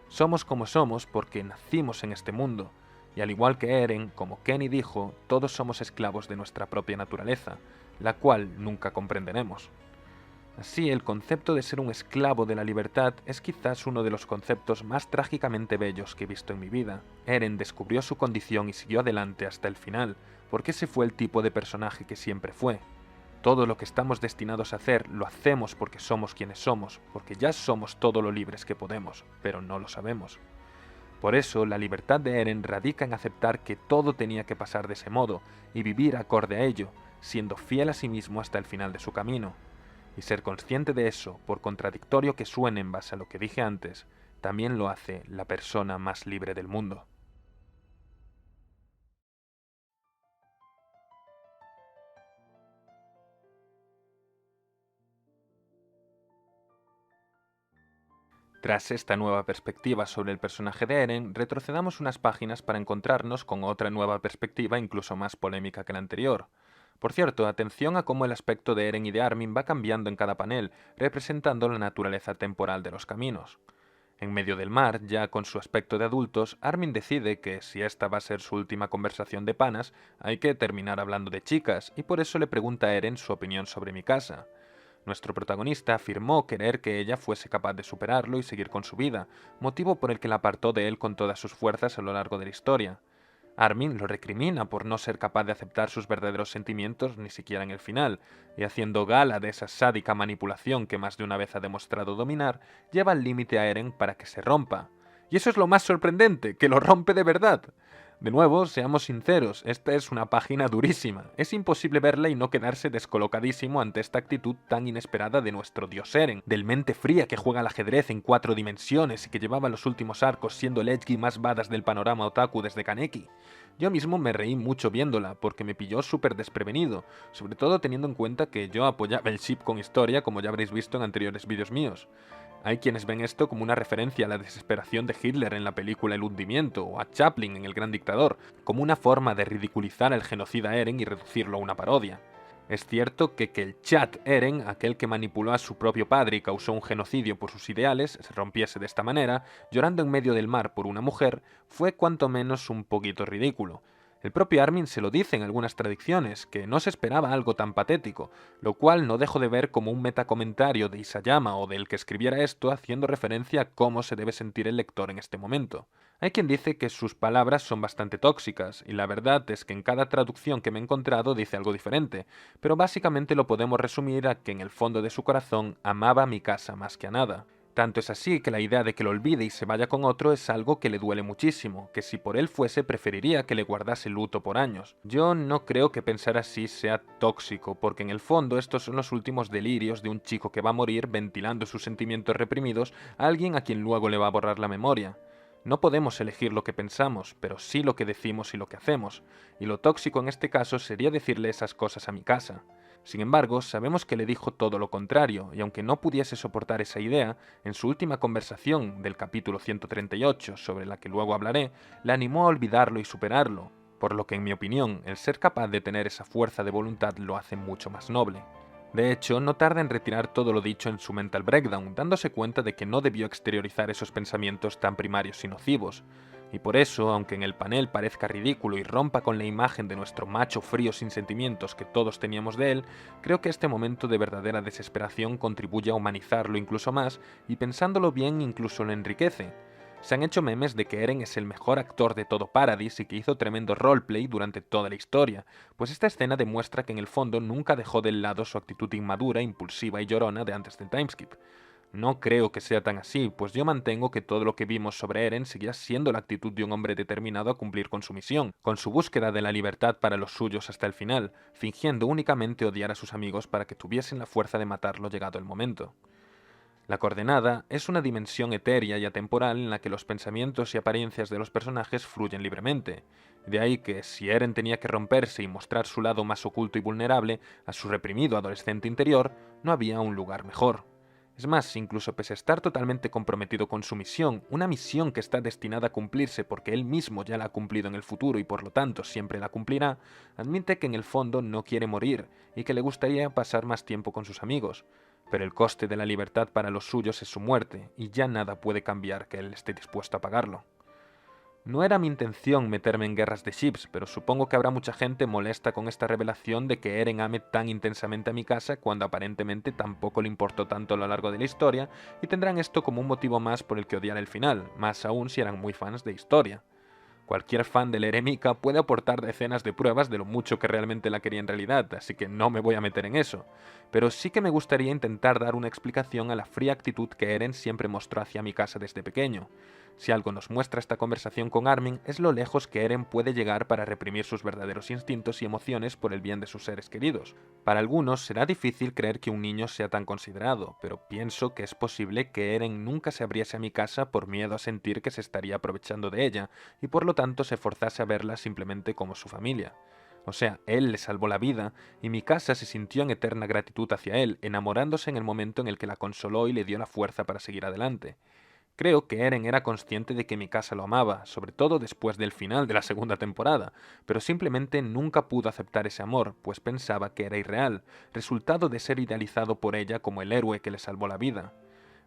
Somos como somos porque nacimos en este mundo, y al igual que Eren, como Kenny dijo, todos somos esclavos de nuestra propia naturaleza, la cual nunca comprenderemos. Así, el concepto de ser un esclavo de la libertad es quizás uno de los conceptos más trágicamente bellos que he visto en mi vida. Eren descubrió su condición y siguió adelante hasta el final, porque ese fue el tipo de personaje que siempre fue. Todo lo que estamos destinados a hacer lo hacemos porque somos quienes somos, porque ya somos todo lo libres que podemos, pero no lo sabemos. Por eso, la libertad de Eren radica en aceptar que todo tenía que pasar de ese modo, y vivir acorde a ello, siendo fiel a sí mismo hasta el final de su camino. Y ser consciente de eso, por contradictorio que suene en base a lo que dije antes, también lo hace la persona más libre del mundo. Tras esta nueva perspectiva sobre el personaje de Eren, retrocedamos unas páginas para encontrarnos con otra nueva perspectiva incluso más polémica que la anterior. Por cierto, atención a cómo el aspecto de Eren y de Armin va cambiando en cada panel, representando la naturaleza temporal de los caminos. En medio del mar, ya con su aspecto de adultos, Armin decide que si esta va a ser su última conversación de panas, hay que terminar hablando de chicas, y por eso le pregunta a Eren su opinión sobre Mikasa. Nuestro protagonista afirmó querer que ella fuese capaz de superarlo y seguir con su vida, motivo por el que la apartó de él con todas sus fuerzas a lo largo de la historia. Armin lo recrimina por no ser capaz de aceptar sus verdaderos sentimientos ni siquiera en el final, y haciendo gala de esa sádica manipulación que más de una vez ha demostrado dominar, lleva al límite a Eren para que se rompa. Y eso es lo más sorprendente, que lo rompe de verdad. De nuevo, seamos sinceros, esta es una página durísima. Es imposible verla y no quedarse descolocadísimo ante esta actitud tan inesperada de nuestro dios Eren, del mente fría que juega al ajedrez en 4 dimensiones y que llevaba los últimos arcos siendo el edgy más badass del panorama otaku desde Kaneki. Yo mismo me reí mucho viéndola, porque me pilló súper desprevenido, sobre todo teniendo en cuenta que yo apoyaba el ship con Historia, como ya habréis visto en anteriores vídeos míos. Hay quienes ven esto como una referencia a la desesperación de Hitler en la película El hundimiento, o a Chaplin en El gran dictador, como una forma de ridiculizar al genocida Eren y reducirlo a una parodia. Es cierto que el Chat Eren, aquel que manipuló a su propio padre y causó un genocidio por sus ideales, se rompiese de esta manera, llorando en medio del mar por una mujer, fue cuanto menos un poquito ridículo. El propio Armin se lo dice en algunas tradiciones, que no se esperaba algo tan patético, lo cual no dejo de ver como un metacomentario de Isayama o del que escribiera esto haciendo referencia a cómo se debe sentir el lector en este momento. Hay quien dice que sus palabras son bastante tóxicas, y la verdad es que en cada traducción que me he encontrado dice algo diferente, pero básicamente lo podemos resumir a que en el fondo de su corazón amaba a Mikasa más que a nada. Tanto es así que la idea de que lo olvide y se vaya con otro es algo que le duele muchísimo, que si por él fuese preferiría que le guardase luto por años. Yo no creo que pensar así sea tóxico, porque en el fondo estos son los últimos delirios de un chico que va a morir ventilando sus sentimientos reprimidos a alguien a quien luego le va a borrar la memoria. No podemos elegir lo que pensamos, pero sí lo que decimos y lo que hacemos, y lo tóxico en este caso sería decirle esas cosas a Mikasa. Sin embargo, sabemos que le dijo todo lo contrario, y aunque no pudiese soportar esa idea, en su última conversación del capítulo 138, sobre la que luego hablaré, le animó a olvidarlo y superarlo, por lo que en mi opinión, el ser capaz de tener esa fuerza de voluntad lo hace mucho más noble. De hecho, no tarda en retirar todo lo dicho en su mental breakdown, dándose cuenta de que no debió exteriorizar esos pensamientos tan primarios y nocivos. Y por eso, aunque en el panel parezca ridículo y rompa con la imagen de nuestro macho frío sin sentimientos que todos teníamos de él, creo que este momento de verdadera desesperación contribuye a humanizarlo incluso más y pensándolo bien incluso lo enriquece. Se han hecho memes de que Eren es el mejor actor de todo Paradise y que hizo tremendo roleplay durante toda la historia, pues esta escena demuestra que en el fondo nunca dejó de lado su actitud inmadura, impulsiva y llorona de antes del timeskip. No creo que sea tan así, pues yo mantengo que todo lo que vimos sobre Eren seguía siendo la actitud de un hombre determinado a cumplir con su misión, con su búsqueda de la libertad para los suyos hasta el final, fingiendo únicamente odiar a sus amigos para que tuviesen la fuerza de matarlo llegado el momento. La coordenada es una dimensión etérea y atemporal en la que los pensamientos y apariencias de los personajes fluyen libremente. De ahí que, si Eren tenía que romperse y mostrar su lado más oculto y vulnerable, a su reprimido adolescente interior, no había un lugar mejor. Es más, incluso pese a estar totalmente comprometido con su misión, una misión que está destinada a cumplirse porque él mismo ya la ha cumplido en el futuro y por lo tanto siempre la cumplirá, admite que en el fondo no quiere morir y que le gustaría pasar más tiempo con sus amigos. Pero el coste de la libertad para los suyos es su muerte, y ya nada puede cambiar que él esté dispuesto a pagarlo. No era mi intención meterme en guerras de ships, pero supongo que habrá mucha gente molesta con esta revelación de que Eren ame tan intensamente a Mikasa cuando aparentemente tampoco le importó tanto a lo largo de la historia, y tendrán esto como un motivo más por el que odiar el final, más aún si eran muy fans de historia. Cualquier fan del Eremika puede aportar decenas de pruebas de lo mucho que realmente la quería en realidad, así que no me voy a meter en eso. Pero sí que me gustaría intentar dar una explicación a la fría actitud que Eren siempre mostró hacia Mikasa desde pequeño. Si algo nos muestra esta conversación con Armin es lo lejos que Eren puede llegar para reprimir sus verdaderos instintos y emociones por el bien de sus seres queridos. Para algunos será difícil creer que un niño sea tan considerado, pero pienso que es posible que Eren nunca se abriese a Mikasa por miedo a sentir que se estaría aprovechando de ella, y por lo tanto se forzase a verla simplemente como su familia. O sea, él le salvó la vida, y Mikasa se sintió en eterna gratitud hacia él, enamorándose en el momento en el que la consoló y le dio la fuerza para seguir adelante. Creo que Eren era consciente de que Mikasa lo amaba, sobre todo después del final de la segunda temporada, pero simplemente nunca pudo aceptar ese amor, pues pensaba que era irreal, resultado de ser idealizado por ella como el héroe que le salvó la vida.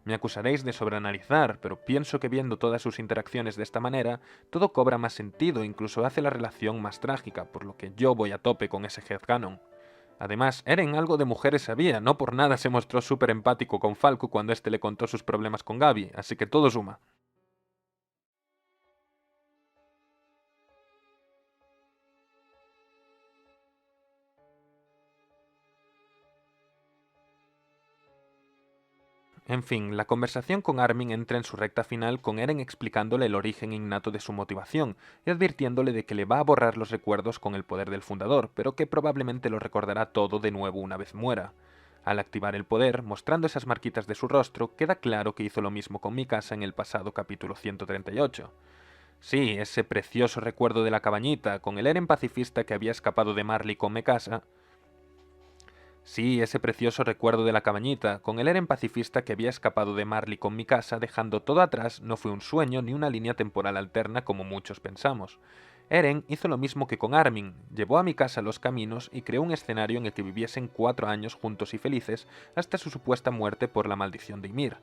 Me acusaréis de sobreanalizar, pero pienso que viendo todas sus interacciones de esta manera, todo cobra más sentido e incluso hace la relación más trágica, por lo que yo voy a tope con ese headcanon. Además, Eren algo de mujeres sabía, no por nada se mostró súper empático con Falco cuando éste le contó sus problemas con Gaby, así que todo suma. En fin, la conversación con Armin entra en su recta final con Eren explicándole el origen innato de su motivación y advirtiéndole de que le va a borrar los recuerdos con el poder del fundador, pero que probablemente lo recordará todo de nuevo una vez muera. Al activar el poder, mostrando esas marquitas de su rostro, queda claro que hizo lo mismo con Mikasa en el pasado capítulo 138. Sí, ese precioso recuerdo de la cabañita, con el Eren pacifista que había escapado de Marley con Mikasa. Sí, ese precioso recuerdo de la cabañita, con el Eren pacifista que había escapado de Marley con Mikasa, dejando todo atrás, no fue un sueño ni una línea temporal alterna como muchos pensamos. Eren hizo lo mismo que con Armin, llevó a Mikasa a los caminos y creó un escenario en el que viviesen 4 años juntos y felices hasta su supuesta muerte por la maldición de Ymir.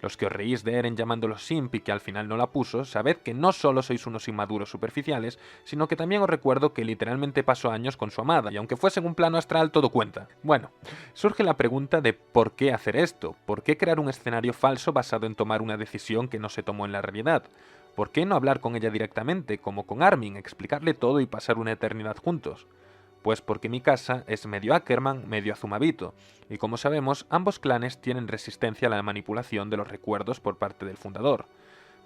Los que os reís de Eren llamándolo simp y que al final no la puso, sabed que no solo sois unos inmaduros superficiales, sino que también os recuerdo que literalmente pasó años con su amada, y aunque fuese en un plano astral todo cuenta. Bueno, surge la pregunta de ¿por qué hacer esto? ¿Por qué crear un escenario falso basado en tomar una decisión que no se tomó en la realidad? ¿Por qué no hablar con ella directamente, como con Armin, explicarle todo y pasar una eternidad juntos? Pues porque Mikasa es medio Ackerman, medio Azumabito, y como sabemos, ambos clanes tienen resistencia a la manipulación de los recuerdos por parte del fundador.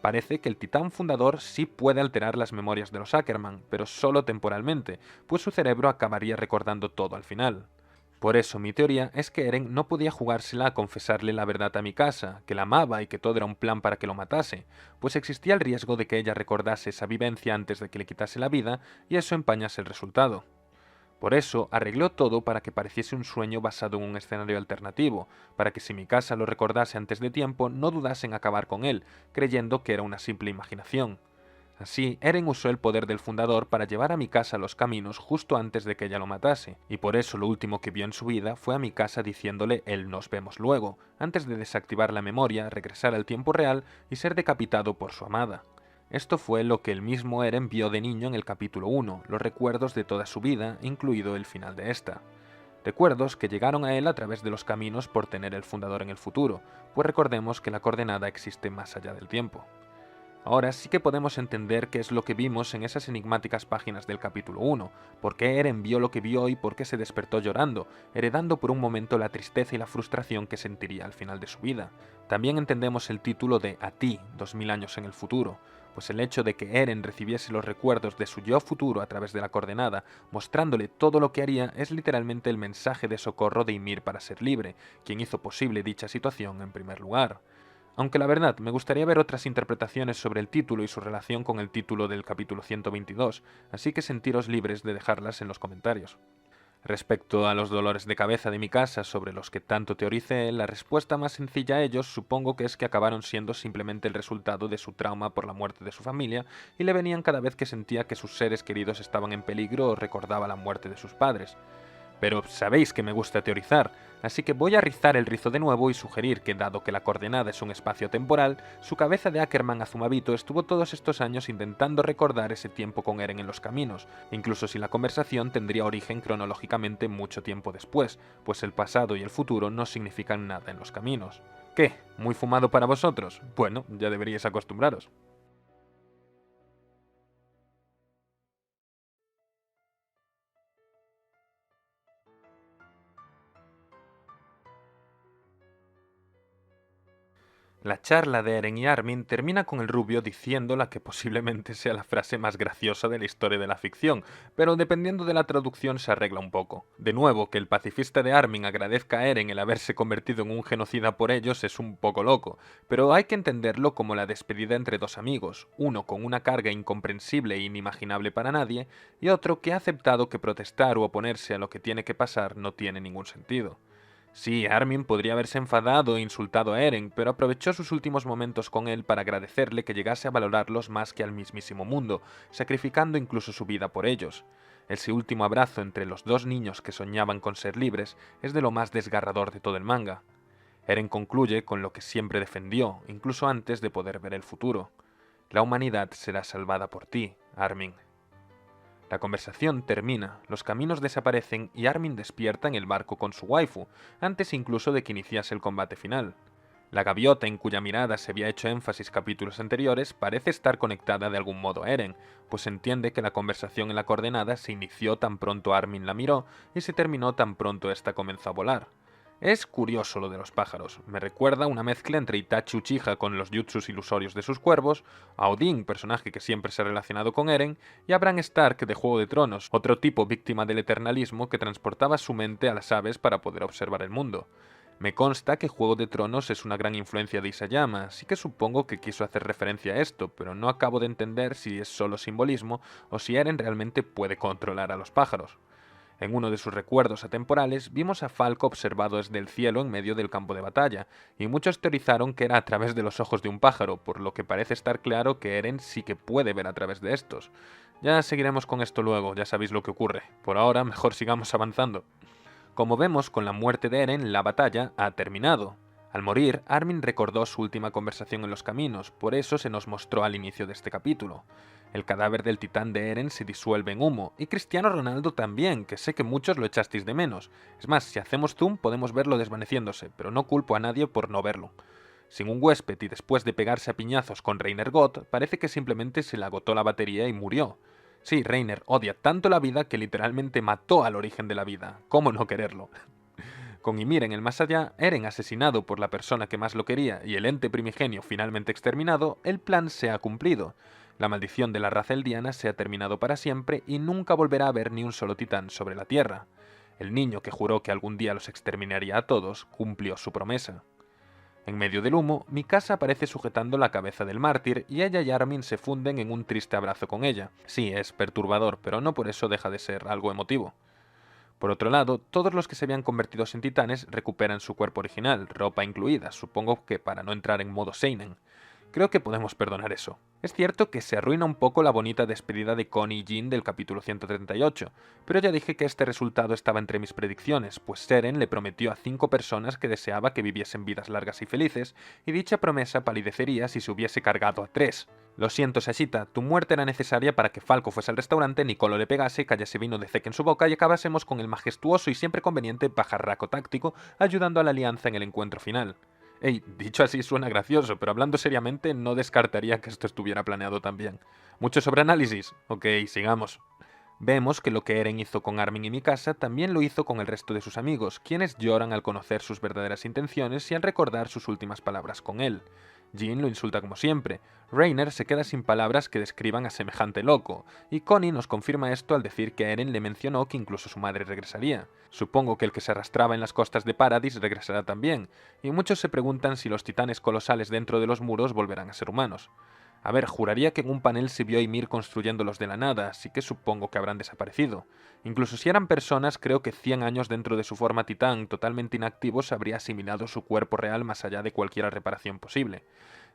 Parece que el titán fundador sí puede alterar las memorias de los Ackerman, pero solo temporalmente, pues su cerebro acabaría recordando todo al final. Por eso mi teoría es que Eren no podía jugársela a confesarle la verdad a Mikasa, que la amaba y que todo era un plan para que lo matase, pues existía el riesgo de que ella recordase esa vivencia antes de que le quitase la vida y eso empañase el resultado. Por eso arregló todo para que pareciese un sueño basado en un escenario alternativo, para que si Mikasa lo recordase antes de tiempo no dudase en acabar con él, creyendo que era una simple imaginación. Así, Eren usó el poder del fundador para llevar a Mikasa a los caminos justo antes de que ella lo matase, y por eso lo último que vio en su vida fue a Mikasa diciéndole el nos vemos luego, antes de desactivar la memoria, regresar al tiempo real y ser decapitado por su amada. Esto fue lo que el mismo Eren vio de niño en el capítulo 1, los recuerdos de toda su vida, incluido el final de esta. Recuerdos que llegaron a él a través de los caminos por tener el fundador en el futuro, pues recordemos que la coordenada existe más allá del tiempo. Ahora sí que podemos entender qué es lo que vimos en esas enigmáticas páginas del capítulo 1, por qué Eren vio lo que vio y por qué se despertó llorando, heredando por un momento la tristeza y la frustración que sentiría al final de su vida. También entendemos el título de A ti, 2000 años en el futuro, pues el hecho de que Eren recibiese los recuerdos de su yo futuro a través de la coordenada, mostrándole todo lo que haría, es literalmente el mensaje de socorro de Ymir para ser libre, quien hizo posible dicha situación en primer lugar. Aunque la verdad, me gustaría ver otras interpretaciones sobre el título y su relación con el título del capítulo 122, así que sentiros libres de dejarlas en los comentarios. Respecto a los dolores de cabeza de Mikasa sobre los que tanto teoricé, la respuesta más sencilla a ellos supongo que es que acabaron siendo simplemente el resultado de su trauma por la muerte de su familia y le venían cada vez que sentía que sus seres queridos estaban en peligro o recordaba la muerte de sus padres. Pero sabéis que me gusta teorizar, así que voy a rizar el rizo de nuevo y sugerir que, dado que la coordenada es un espacio temporal, su cabeza de Ackerman Azumabito estuvo todos estos años intentando recordar ese tiempo con Eren en los caminos, incluso si la conversación tendría origen cronológicamente mucho tiempo después, pues el pasado y el futuro no significan nada en los caminos. ¿Qué? ¿Muy fumado para vosotros? Bueno, ya deberíais acostumbraros. La charla de Eren y Armin termina con el rubio diciendo la que posiblemente sea la frase más graciosa de la historia de la ficción, pero dependiendo de la traducción se arregla un poco. De nuevo, que el pacifista de Armin agradezca a Eren el haberse convertido en un genocida por ellos es un poco loco, pero hay que entenderlo como la despedida entre dos amigos, uno con una carga incomprensible e inimaginable para nadie, y otro que ha aceptado que protestar u oponerse a lo que tiene que pasar no tiene ningún sentido. Sí, Armin podría haberse enfadado e insultado a Eren, pero aprovechó sus últimos momentos con él para agradecerle que llegase a valorarlos más que al mismísimo mundo, sacrificando incluso su vida por ellos. Ese último abrazo entre los dos niños que soñaban con ser libres es de lo más desgarrador de todo el manga. Eren concluye con lo que siempre defendió, incluso antes de poder ver el futuro. La humanidad será salvada por ti, Armin. La conversación termina, los caminos desaparecen y Armin despierta en el barco con su waifu, antes incluso de que iniciase el combate final. La gaviota en cuya mirada se había hecho énfasis capítulos anteriores parece estar conectada de algún modo a Eren, pues entiende que la conversación en la coordenada se inició tan pronto Armin la miró y se terminó tan pronto ésta comenzó a volar. Es curioso lo de los pájaros, me recuerda una mezcla entre Itachi Uchiha con los jutsus ilusorios de sus cuervos, a Odin, personaje que siempre se ha relacionado con Eren, y a Bran Stark de Juego de Tronos, otro tipo víctima del eternalismo que transportaba su mente a las aves para poder observar el mundo. Me consta que Juego de Tronos es una gran influencia de Isayama, así que supongo que quiso hacer referencia a esto, pero no acabo de entender si es solo simbolismo o si Eren realmente puede controlar a los pájaros. En uno de sus recuerdos atemporales vimos a Falco observado desde el cielo en medio del campo de batalla, y muchos teorizaron que era a través de los ojos de un pájaro, por lo que parece estar claro que Eren sí que puede ver a través de estos. Ya seguiremos con esto luego, ya sabéis lo que ocurre. Por ahora, mejor sigamos avanzando. Como vemos, con la muerte de Eren, la batalla ha terminado. Al morir, Armin recordó su última conversación en los caminos, por eso se nos mostró al inicio de este capítulo. El cadáver del titán de Eren se disuelve en humo, y Cristiano Ronaldo también, que sé que muchos lo echasteis de menos. Es más, si hacemos zoom podemos verlo desvaneciéndose, pero no culpo a nadie por no verlo. Sin un huésped y después de pegarse a piñazos con Reiner God, parece que simplemente se le agotó la batería y murió. Sí, Reiner odia tanto la vida que literalmente mató al origen de la vida. ¿Cómo no quererlo? Con Ymir en el más allá, Eren asesinado por la persona que más lo quería y el ente primigenio finalmente exterminado, el plan se ha cumplido. La maldición de la raza eldiana se ha terminado para siempre y nunca volverá a haber ni un solo titán sobre la Tierra. El niño que juró que algún día los exterminaría a todos cumplió su promesa. En medio del humo, Mikasa aparece sujetando la cabeza del mártir y ella y Armin se funden en un triste abrazo con ella. Sí, es perturbador, pero no por eso deja de ser algo emotivo. Por otro lado, todos los que se habían convertido en titanes recuperan su cuerpo original, ropa incluida, supongo que para no entrar en modo seinen. Creo que podemos perdonar eso. Es cierto que se arruina un poco la bonita despedida de Connie y Jin del capítulo 138, pero ya dije que este resultado estaba entre mis predicciones, pues Seren le prometió a 5 personas que deseaba que viviesen vidas largas y felices, y dicha promesa palidecería si se hubiese cargado a 3. Lo siento, Sashita, tu muerte era necesaria para que Falco fuese al restaurante, Nicolo le pegase, cayese vino de Zeke en su boca y acabásemos con el majestuoso y siempre conveniente pajarraco táctico ayudando a la alianza en el encuentro final. Ey, dicho así suena gracioso, pero hablando seriamente no descartaría que esto estuviera planeado también. ¿Mucho sobreanálisis? Ok, sigamos. Vemos que lo que Eren hizo con Armin y Mikasa también lo hizo con el resto de sus amigos, quienes lloran al conocer sus verdaderas intenciones y al recordar sus últimas palabras con él. Jin lo insulta como siempre, Reiner se queda sin palabras que describan a semejante loco, y Connie nos confirma esto al decir que Eren le mencionó que incluso su madre regresaría. Supongo que el que se arrastraba en las costas de Paradis regresará también, y muchos se preguntan si los titanes colosales dentro de los muros volverán a ser humanos. A ver, juraría que en un panel se vio a Ymir construyéndolos de la nada, así que supongo que habrán desaparecido. Incluso si eran personas, creo que 100 años dentro de su forma titán, totalmente inactivos, habría asimilado su cuerpo real más allá de cualquier reparación posible.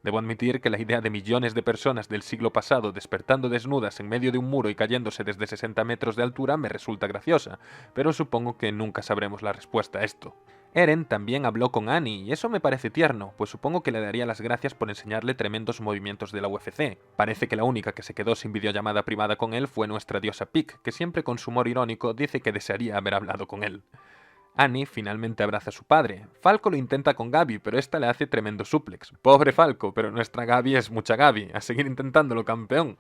Debo admitir que la idea de millones de personas del siglo pasado despertando desnudas en medio de un muro y cayéndose desde 60 metros de altura me resulta graciosa, pero supongo que nunca sabremos la respuesta a esto. Eren también habló con Annie, y eso me parece tierno, pues supongo que le daría las gracias por enseñarle tremendos movimientos de la UFC. Parece que la única que se quedó sin videollamada privada con él fue nuestra diosa Pik, que siempre con su humor irónico dice que desearía haber hablado con él. Annie finalmente abraza a su padre. Falco lo intenta con Gabi, pero esta le hace tremendo suplex. Pobre Falco, pero nuestra Gabi es mucha Gabi. A seguir intentándolo, campeón.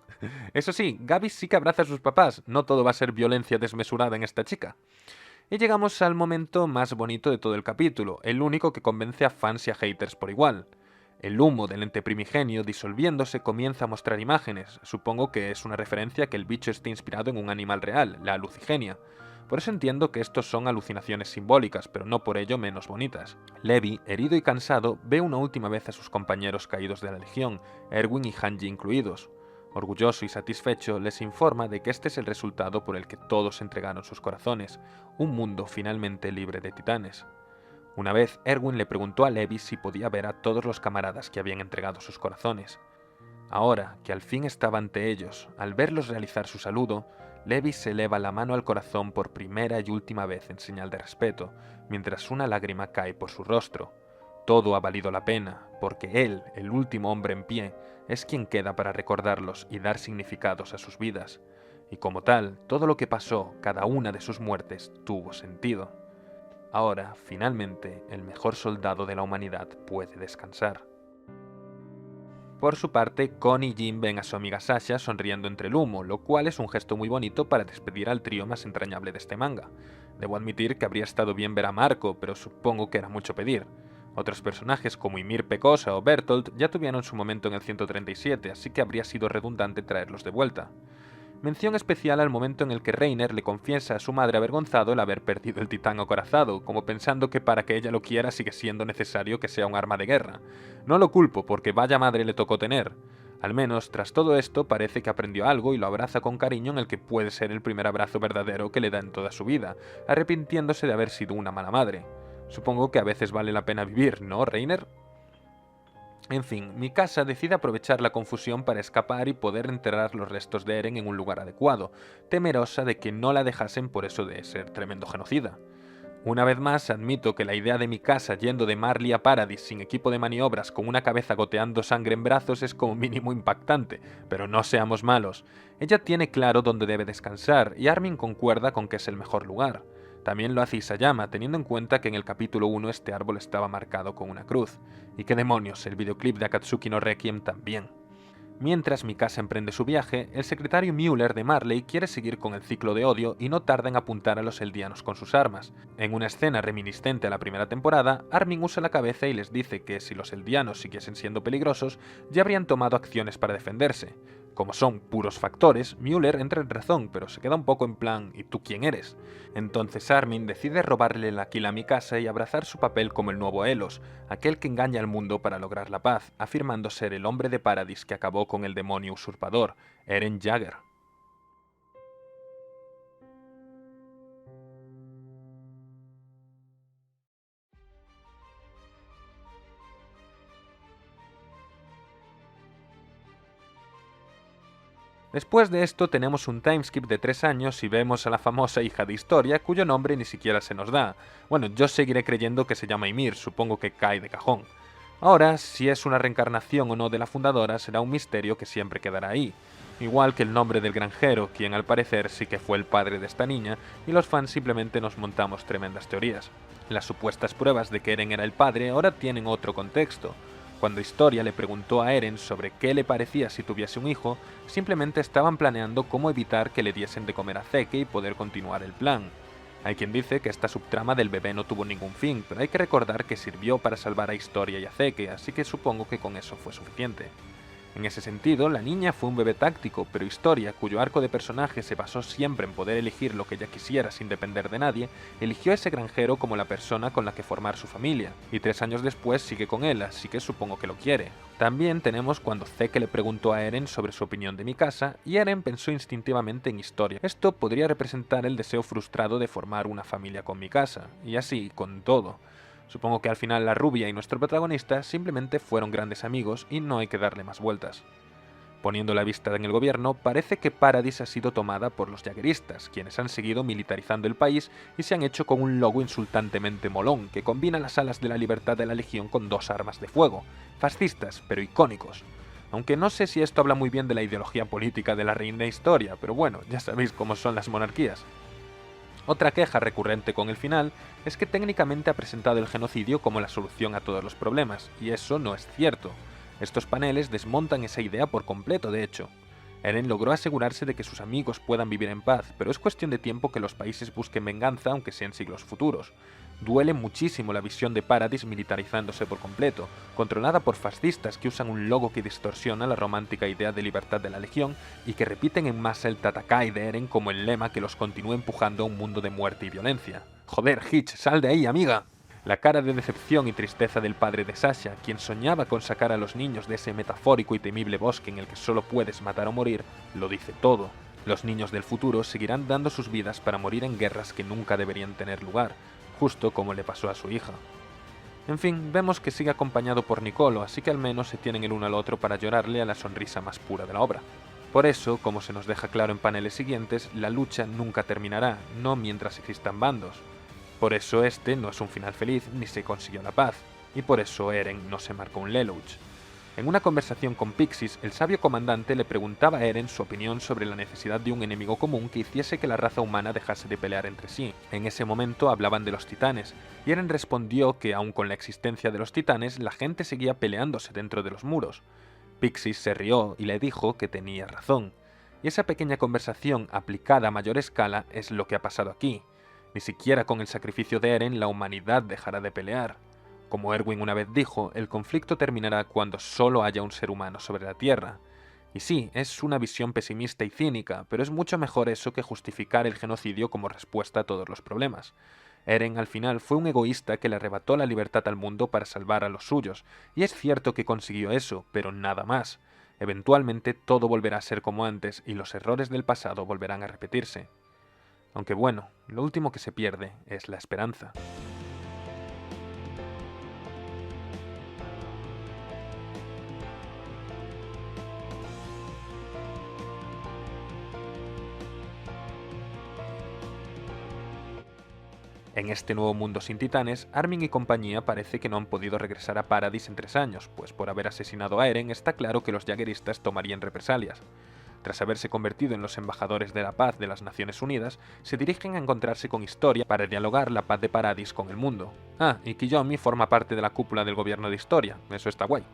Eso sí, Gabi sí que abraza a sus papás. No todo va a ser violencia desmesurada en esta chica. Y llegamos al momento más bonito de todo el capítulo, el único que convence a fans y a haters por igual. El humo del ente primigenio disolviéndose comienza a mostrar imágenes. Supongo que es una referencia a que el bicho esté inspirado en un animal real, la lucigenia. Por eso entiendo que estos son alucinaciones simbólicas, pero no por ello menos bonitas. Levi, herido y cansado, ve una última vez a sus compañeros caídos de la Legión, Erwin y Hanji incluidos. Orgulloso y satisfecho, les informa de que este es el resultado por el que todos entregaron sus corazones, un mundo finalmente libre de titanes. Una vez, Erwin le preguntó a Levi si podía ver a todos los camaradas que habían entregado sus corazones. Ahora, que al fin estaba ante ellos, al verlos realizar su saludo, Levi se eleva la mano al corazón por primera y última vez en señal de respeto, mientras una lágrima cae por su rostro. Todo ha valido la pena, porque él, el último hombre en pie, es quien queda para recordarlos y dar significados a sus vidas. Y como tal, todo lo que pasó, cada una de sus muertes, tuvo sentido. Ahora, finalmente, el mejor soldado de la humanidad puede descansar. Por su parte, Kon y Jin ven a su amiga Sasha sonriendo entre el humo, lo cual es un gesto muy bonito para despedir al trío más entrañable de este manga. Debo admitir que habría estado bien ver a Marco, pero supongo que era mucho pedir. Otros personajes como Ymir Pecosa o Bertolt ya tuvieron su momento en el 137, así que habría sido redundante traerlos de vuelta. Mención especial al momento en el que Reiner le confiesa a su madre avergonzado el haber perdido el titán acorazado, como pensando que para que ella lo quiera sigue siendo necesario que sea un arma de guerra. No lo culpo, porque vaya madre le tocó tener. Al menos, tras todo esto, parece que aprendió algo y lo abraza con cariño en el que puede ser el primer abrazo verdadero que le da en toda su vida, arrepintiéndose de haber sido una mala madre. Supongo que a veces vale la pena vivir, ¿no, Reiner? En fin, Mikasa decide aprovechar la confusión para escapar y poder enterrar los restos de Eren en un lugar adecuado, temerosa de que no la dejasen por eso de ser tremendo genocida. Una vez más, admito que la idea de Mikasa yendo de Marley a Paradis sin equipo de maniobras con una cabeza goteando sangre en brazos es como mínimo impactante, pero no seamos malos. Ella tiene claro dónde debe descansar y Armin concuerda con que es el mejor lugar. También lo hace Isayama, teniendo en cuenta que en el capítulo 1 este árbol estaba marcado con una cruz. Y qué demonios, el videoclip de Akatsuki no Requiem también. Mientras Mikasa emprende su viaje, el secretario Müller de Marley quiere seguir con el ciclo de odio y no tarda en apuntar a los eldianos con sus armas. En una escena reminiscente a la primera temporada, Armin usa la cabeza y les dice que si los eldianos siguiesen siendo peligrosos, ya habrían tomado acciones para defenderse. Como son puros factores, Müller entra en razón, pero se queda un poco en plan ¿y tú quién eres? Entonces Armin decide robarle la Aquila a Mikasa y abrazar su papel como el nuevo Elos, aquel que engaña al mundo para lograr la paz, afirmando ser el hombre de Paradis que acabó con el demonio usurpador, Eren Jaeger. Después de esto tenemos un timeskip de 3 años y vemos a la famosa hija de Historia, cuyo nombre ni siquiera se nos da. Bueno, yo seguiré creyendo que se llama Ymir, supongo que cae de cajón. Ahora, si es una reencarnación o no de la fundadora será un misterio que siempre quedará ahí. Igual que el nombre del granjero, quien al parecer sí que fue el padre de esta niña, y los fans simplemente nos montamos tremendas teorías. Las supuestas pruebas de que Eren era el padre ahora tienen otro contexto. Cuando Historia le preguntó a Eren sobre qué le parecía si tuviese un hijo, simplemente estaban planeando cómo evitar que le diesen de comer a Zeke y poder continuar el plan. Hay quien dice que esta subtrama del bebé no tuvo ningún fin, pero hay que recordar que sirvió para salvar a Historia y a Zeke, así que supongo que con eso fue suficiente. En ese sentido, la niña fue un bebé táctico, pero Historia, cuyo arco de personaje se basó siempre en poder elegir lo que ella quisiera sin depender de nadie, eligió a ese granjero como la persona con la que formar su familia, y 3 años después sigue con él, así que supongo que lo quiere. También tenemos cuando Zeke le preguntó a Eren sobre su opinión de Mikasa, y Eren pensó instintivamente en Historia. Esto podría representar el deseo frustrado de formar una familia con Mikasa, y así con todo. Supongo que al final la rubia y nuestro protagonista simplemente fueron grandes amigos y no hay que darle más vueltas. Poniendo la vista en el gobierno, parece que Paradis ha sido tomada por los jaegeristas, quienes han seguido militarizando el país y se han hecho con un logo insultantemente molón, que combina las alas de la libertad de la Legión con 2 armas de fuego, fascistas, pero icónicos. Aunque no sé si esto habla muy bien de la ideología política de la reina Historia, pero bueno, ya sabéis cómo son las monarquías. Otra queja recurrente con el final es que técnicamente ha presentado el genocidio como la solución a todos los problemas, y eso no es cierto. Estos paneles desmontan esa idea por completo, de hecho. Eren logró asegurarse de que sus amigos puedan vivir en paz, pero es cuestión de tiempo que los países busquen venganza aunque sea en siglos futuros. Duele muchísimo la visión de Paradis militarizándose por completo, controlada por fascistas que usan un logo que distorsiona la romántica idea de libertad de la Legión y que repiten en masa el Tatakai de Eren como el lema que los continúa empujando a un mundo de muerte y violencia. ¡Joder, Hitch, sal de ahí, amiga! La cara de decepción y tristeza del padre de Sasha, quien soñaba con sacar a los niños de ese metafórico y temible bosque en el que solo puedes matar o morir, lo dice todo. Los niños del futuro seguirán dando sus vidas para morir en guerras que nunca deberían tener lugar, justo como le pasó a su hija. En fin, vemos que sigue acompañado por Nicolo, así que al menos se tienen el uno al otro para llorarle a la sonrisa más pura de la obra. Por eso, como se nos deja claro en paneles siguientes, la lucha nunca terminará, no mientras existan bandos. Por eso este no es un final feliz ni se consiguió la paz, y por eso Eren no se marcó un Lelouch. En una conversación con Pixis, el sabio comandante le preguntaba a Eren su opinión sobre la necesidad de un enemigo común que hiciese que la raza humana dejase de pelear entre sí. En ese momento hablaban de los titanes, y Eren respondió que aun con la existencia de los titanes, la gente seguía peleándose dentro de los muros. Pixis se rió y le dijo que tenía razón. Y esa pequeña conversación aplicada a mayor escala es lo que ha pasado aquí. Ni siquiera con el sacrificio de Eren la humanidad dejará de pelear. Como Erwin una vez dijo, el conflicto terminará cuando solo haya un ser humano sobre la Tierra. Y sí, es una visión pesimista y cínica, pero es mucho mejor eso que justificar el genocidio como respuesta a todos los problemas. Eren al final fue un egoísta que le arrebató la libertad al mundo para salvar a los suyos, y es cierto que consiguió eso, pero nada más. Eventualmente todo volverá a ser como antes y los errores del pasado volverán a repetirse. Aunque bueno, lo último que se pierde es la esperanza. En este nuevo mundo sin titanes, Armin y compañía parece que no han podido regresar a Paradis en 3 años, pues por haber asesinado a Eren está claro que los jaegeristas tomarían represalias. Tras haberse convertido en los embajadores de la paz de las Naciones Unidas, se dirigen a encontrarse con Historia para dialogar la paz de Paradis con el mundo. Ah, y Kiyomi forma parte de la cúpula del gobierno de Historia, eso está guay.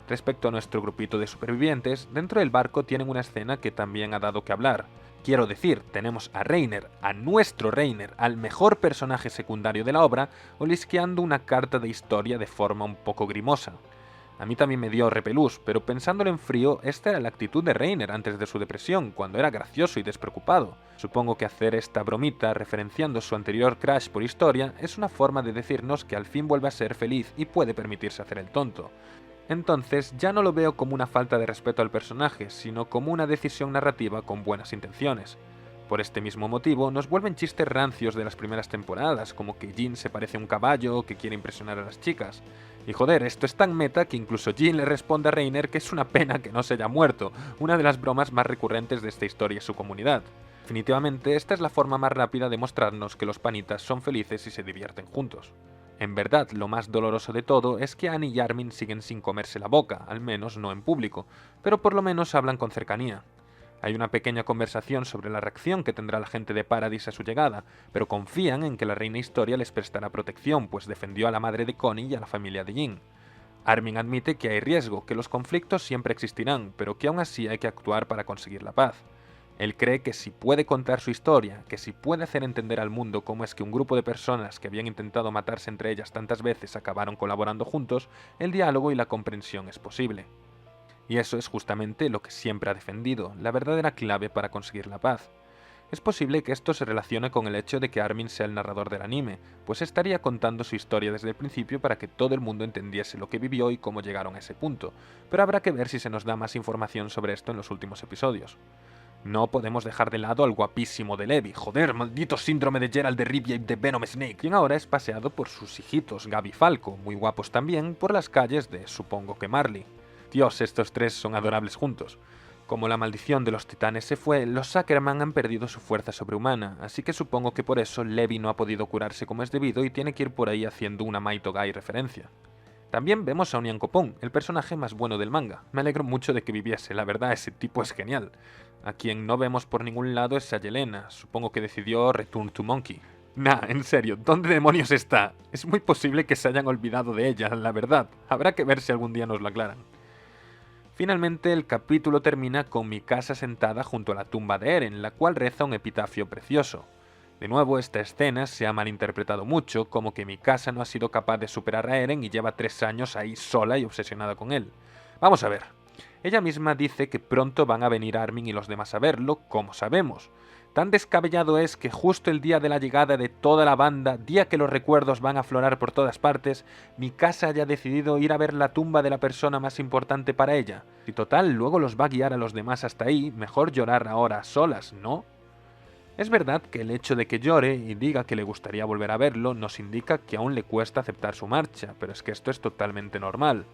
Respecto a nuestro grupito de supervivientes, dentro del barco tienen una escena que también ha dado que hablar. Quiero decir, tenemos a Reiner, a nuestro Reiner, al mejor personaje secundario de la obra, olisqueando una carta de Historia de forma un poco grimosa. A mí también me dio repelús, pero pensándolo en frío, esta era la actitud de Reiner antes de su depresión, cuando era gracioso y despreocupado. Supongo que hacer esta bromita, referenciando su anterior crush por historia, es una forma de decirnos que al fin vuelve a ser feliz y puede permitirse hacer el tonto. Entonces ya no lo veo como una falta de respeto al personaje, sino como una decisión narrativa con buenas intenciones. Por este mismo motivo, nos vuelven chistes rancios de las primeras temporadas, como que Jin se parece a un caballo o que quiere impresionar a las chicas. Y joder, esto es tan meta que incluso Jin le responde a Reiner que es una pena que no se haya muerto, una de las bromas más recurrentes de esta historia y su comunidad. Definitivamente, esta es la forma más rápida de mostrarnos que los panitas son felices y se divierten juntos. En verdad, lo más doloroso de todo es que Annie y Armin siguen sin comerse la boca, al menos no en público, pero por lo menos hablan con cercanía. Hay una pequeña conversación sobre la reacción que tendrá la gente de Paradise a su llegada, pero confían en que la reina Historia les prestará protección, pues defendió a la madre de Connie y a la familia de Jin. Armin admite que hay riesgo, que los conflictos siempre existirán, pero que aún así hay que actuar para conseguir la paz. Él cree que si puede contar su historia, que si puede hacer entender al mundo cómo es que un grupo de personas que habían intentado matarse entre ellas tantas veces acabaron colaborando juntos, el diálogo y la comprensión es posible. Y eso es justamente lo que siempre ha defendido, la verdadera clave para conseguir la paz. Es posible que esto se relacione con el hecho de que Armin sea el narrador del anime, pues estaría contando su historia desde el principio para que todo el mundo entendiese lo que vivió y cómo llegaron a ese punto, pero habrá que ver si se nos da más información sobre esto en los últimos episodios. No podemos dejar de lado al guapísimo de Levi, joder, maldito síndrome de Geralt de Rivia y de Venom Snake, quien ahora es paseado por sus hijitos Gabi y Falco, muy guapos también, por las calles de, supongo que Marley. Dios, estos tres son adorables juntos. Como la maldición de los titanes se fue, los Ackerman han perdido su fuerza sobrehumana, así que supongo que por eso Levi no ha podido curarse como es debido y tiene que ir por ahí haciendo una Maito Gai referencia. También vemos a Onyankopon, el personaje más bueno del manga. Me alegro mucho de que viviese, la verdad ese tipo es genial. A quien no vemos por ningún lado es a Yelena, supongo que decidió Return to Monkey. Nah, en serio, ¿dónde demonios está? Es muy posible que se hayan olvidado de ella, la verdad. Habrá que ver si algún día nos lo aclaran. Finalmente, el capítulo termina con Mikasa sentada junto a la tumba de Eren, la cual reza un epitafio precioso. De nuevo, esta escena se ha malinterpretado mucho, como que Mikasa no ha sido capaz de superar a Eren y lleva 3 años ahí sola y obsesionada con él. Vamos a ver. Ella misma dice que pronto van a venir Armin y los demás a verlo, como sabemos. Tan descabellado es que justo el día de la llegada de toda la banda, día que los recuerdos van a aflorar por todas partes, Mikasa haya decidido ir a ver la tumba de la persona más importante para ella. Y total, luego los va a guiar a los demás hasta ahí, mejor llorar ahora a solas, ¿no? Es verdad que el hecho de que llore y diga que le gustaría volver a verlo nos indica que aún le cuesta aceptar su marcha, pero es que esto es totalmente normal.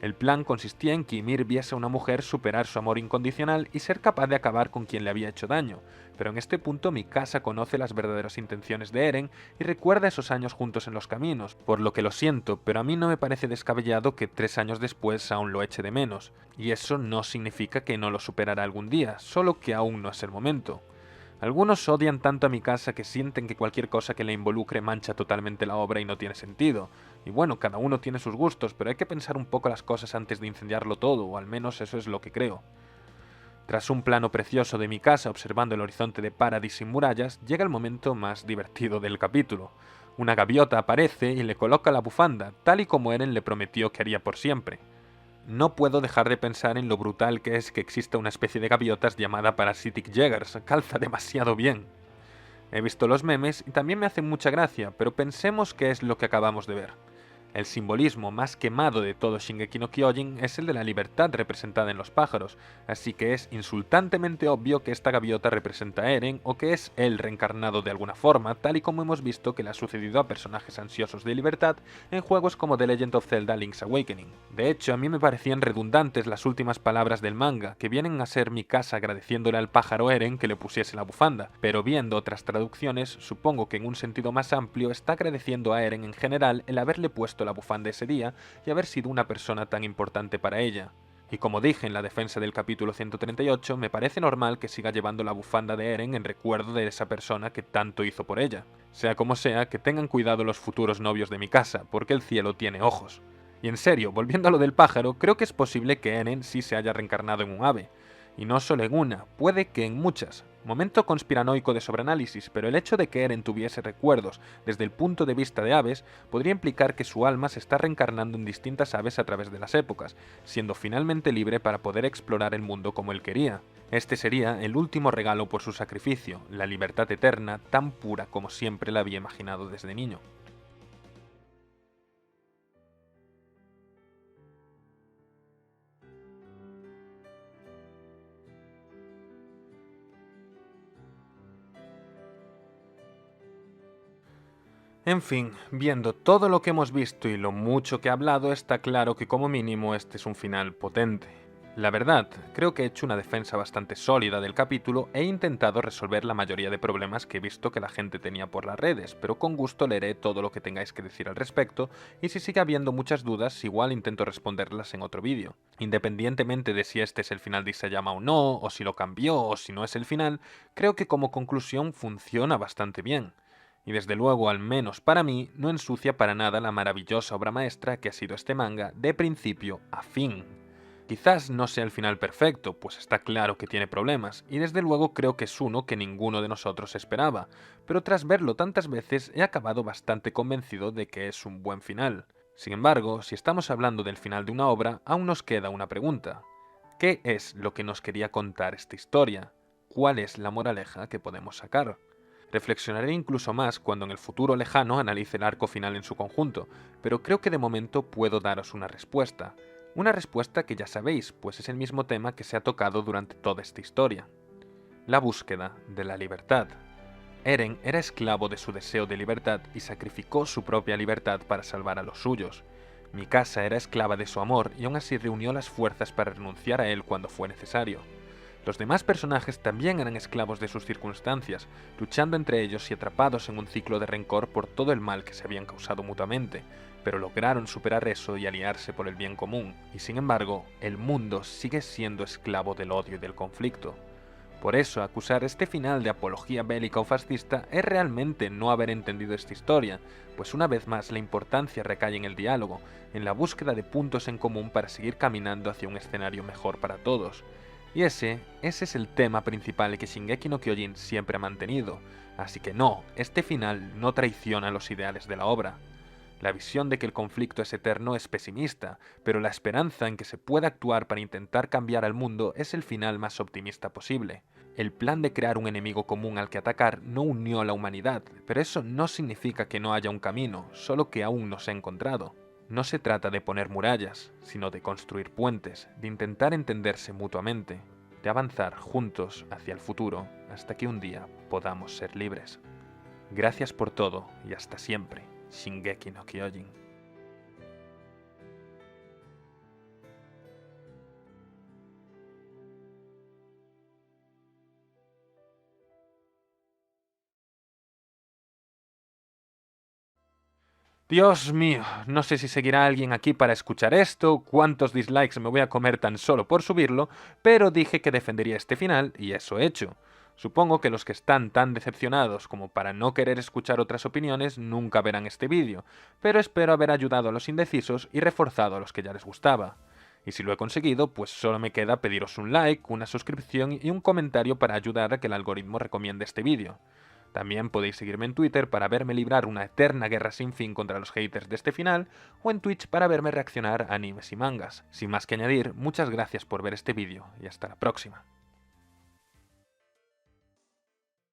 El plan consistía en que Ymir viese a una mujer superar su amor incondicional y ser capaz de acabar con quien le había hecho daño, pero en este punto Mikasa conoce las verdaderas intenciones de Eren y recuerda esos años juntos en los caminos, por lo que lo siento, pero a mí no me parece descabellado que 3 años después aún lo eche de menos, y eso no significa que no lo superará algún día, solo que aún no es el momento. Algunos odian tanto a Mikasa que sienten que cualquier cosa que le involucre mancha totalmente la obra y no tiene sentido. Y bueno, cada uno tiene sus gustos, pero hay que pensar un poco las cosas antes de incendiarlo todo, o al menos eso es lo que creo. Tras un plano precioso de Mikasa observando el horizonte de Paradise sin murallas, llega el momento más divertido del capítulo. Una gaviota aparece y le coloca la bufanda, tal y como Eren le prometió que haría por siempre. No puedo dejar de pensar en lo brutal que es que exista una especie de gaviotas llamada Parasitic Jaegers, calza demasiado bien. He visto los memes y también me hacen mucha gracia, pero pensemos qué es lo que acabamos de ver. El simbolismo más quemado de todo Shingeki no Kyojin es el de la libertad representada en los pájaros, así que es insultantemente obvio que esta gaviota representa a Eren o que es él reencarnado de alguna forma, tal y como hemos visto que le ha sucedido a personajes ansiosos de libertad en juegos como The Legend of Zelda Link's Awakening. De hecho, a mí me parecían redundantes las últimas palabras del manga, que vienen a ser Mikasa agradeciéndole al pájaro Eren que le pusiese la bufanda, pero viendo otras traducciones, supongo que en un sentido más amplio está agradeciendo a Eren en general el haberle puesto la bufanda ese día y haber sido una persona tan importante para ella. Y como dije en la defensa del capítulo 138, me parece normal que siga llevando la bufanda de Eren en recuerdo de esa persona que tanto hizo por ella. Sea como sea, que tengan cuidado los futuros novios de Mikasa, porque el cielo tiene ojos. Y en serio, volviendo a lo del pájaro, creo que es posible que Eren sí se haya reencarnado en un ave. Y no solo en una, puede que en muchas. Momento conspiranoico de sobreanálisis, pero el hecho de que Eren tuviese recuerdos desde el punto de vista de aves podría implicar que su alma se está reencarnando en distintas aves a través de las épocas, siendo finalmente libre para poder explorar el mundo como él quería. Este sería el último regalo por su sacrificio, la libertad eterna tan pura como siempre la había imaginado desde niño. En fin, viendo todo lo que hemos visto y lo mucho que he hablado, está claro que como mínimo este es un final potente. La verdad, creo que he hecho una defensa bastante sólida del capítulo e he intentado resolver la mayoría de problemas que he visto que la gente tenía por las redes, pero con gusto leeré todo lo que tengáis que decir al respecto, y si sigue habiendo muchas dudas, igual intento responderlas en otro vídeo. Independientemente de si este es el final de Isayama o no, o si lo cambió o si no es el final, creo que como conclusión funciona bastante bien. Y desde luego, al menos para mí, no ensucia para nada la maravillosa obra maestra que ha sido este manga de principio a fin. Quizás no sea el final perfecto, pues está claro que tiene problemas, y desde luego creo que es uno que ninguno de nosotros esperaba, pero tras verlo tantas veces he acabado bastante convencido de que es un buen final. Sin embargo, si estamos hablando del final de una obra, aún nos queda una pregunta. ¿Qué es lo que nos quería contar esta historia? ¿Cuál es la moraleja que podemos sacar? Reflexionaré incluso más cuando en el futuro lejano analice el arco final en su conjunto, pero creo que de momento puedo daros una respuesta. Una respuesta que ya sabéis, pues es el mismo tema que se ha tocado durante toda esta historia. La búsqueda de la libertad. Eren era esclavo de su deseo de libertad y sacrificó su propia libertad para salvar a los suyos. Mikasa era esclava de su amor y aún así reunió las fuerzas para renunciar a él cuando fue necesario. Los demás personajes también eran esclavos de sus circunstancias, luchando entre ellos y atrapados en un ciclo de rencor por todo el mal que se habían causado mutuamente, pero lograron superar eso y aliarse por el bien común, y sin embargo, el mundo sigue siendo esclavo del odio y del conflicto. Por eso, acusar este final de apología bélica o fascista es realmente no haber entendido esta historia, pues una vez más la importancia recae en el diálogo, en la búsqueda de puntos en común para seguir caminando hacia un escenario mejor para todos. Y ese es el tema principal que Shingeki no Kyojin siempre ha mantenido, así que no, este final no traiciona los ideales de la obra. La visión de que el conflicto es eterno es pesimista, pero la esperanza en que se pueda actuar para intentar cambiar al mundo es el final más optimista posible. El plan de crear un enemigo común al que atacar no unió a la humanidad, pero eso no significa que no haya un camino, solo que aún no se ha encontrado. No se trata de poner murallas, sino de construir puentes, de intentar entenderse mutuamente, de avanzar juntos hacia el futuro hasta que un día podamos ser libres. Gracias por todo y hasta siempre, Shingeki no Kyojin. Dios mío, no sé si seguirá alguien aquí para escuchar esto, cuántos dislikes me voy a comer tan solo por subirlo, pero dije que defendería este final y eso he hecho. Supongo que los que están tan decepcionados como para no querer escuchar otras opiniones nunca verán este vídeo, pero espero haber ayudado a los indecisos y reforzado a los que ya les gustaba. Y si lo he conseguido, pues solo me queda pediros un like, una suscripción y un comentario para ayudar a que el algoritmo recomiende este vídeo. También podéis seguirme en Twitter para verme librar una eterna guerra sin fin contra los haters de este final, o en Twitch para verme reaccionar a animes y mangas. Sin más que añadir, muchas gracias por ver este vídeo y hasta la próxima.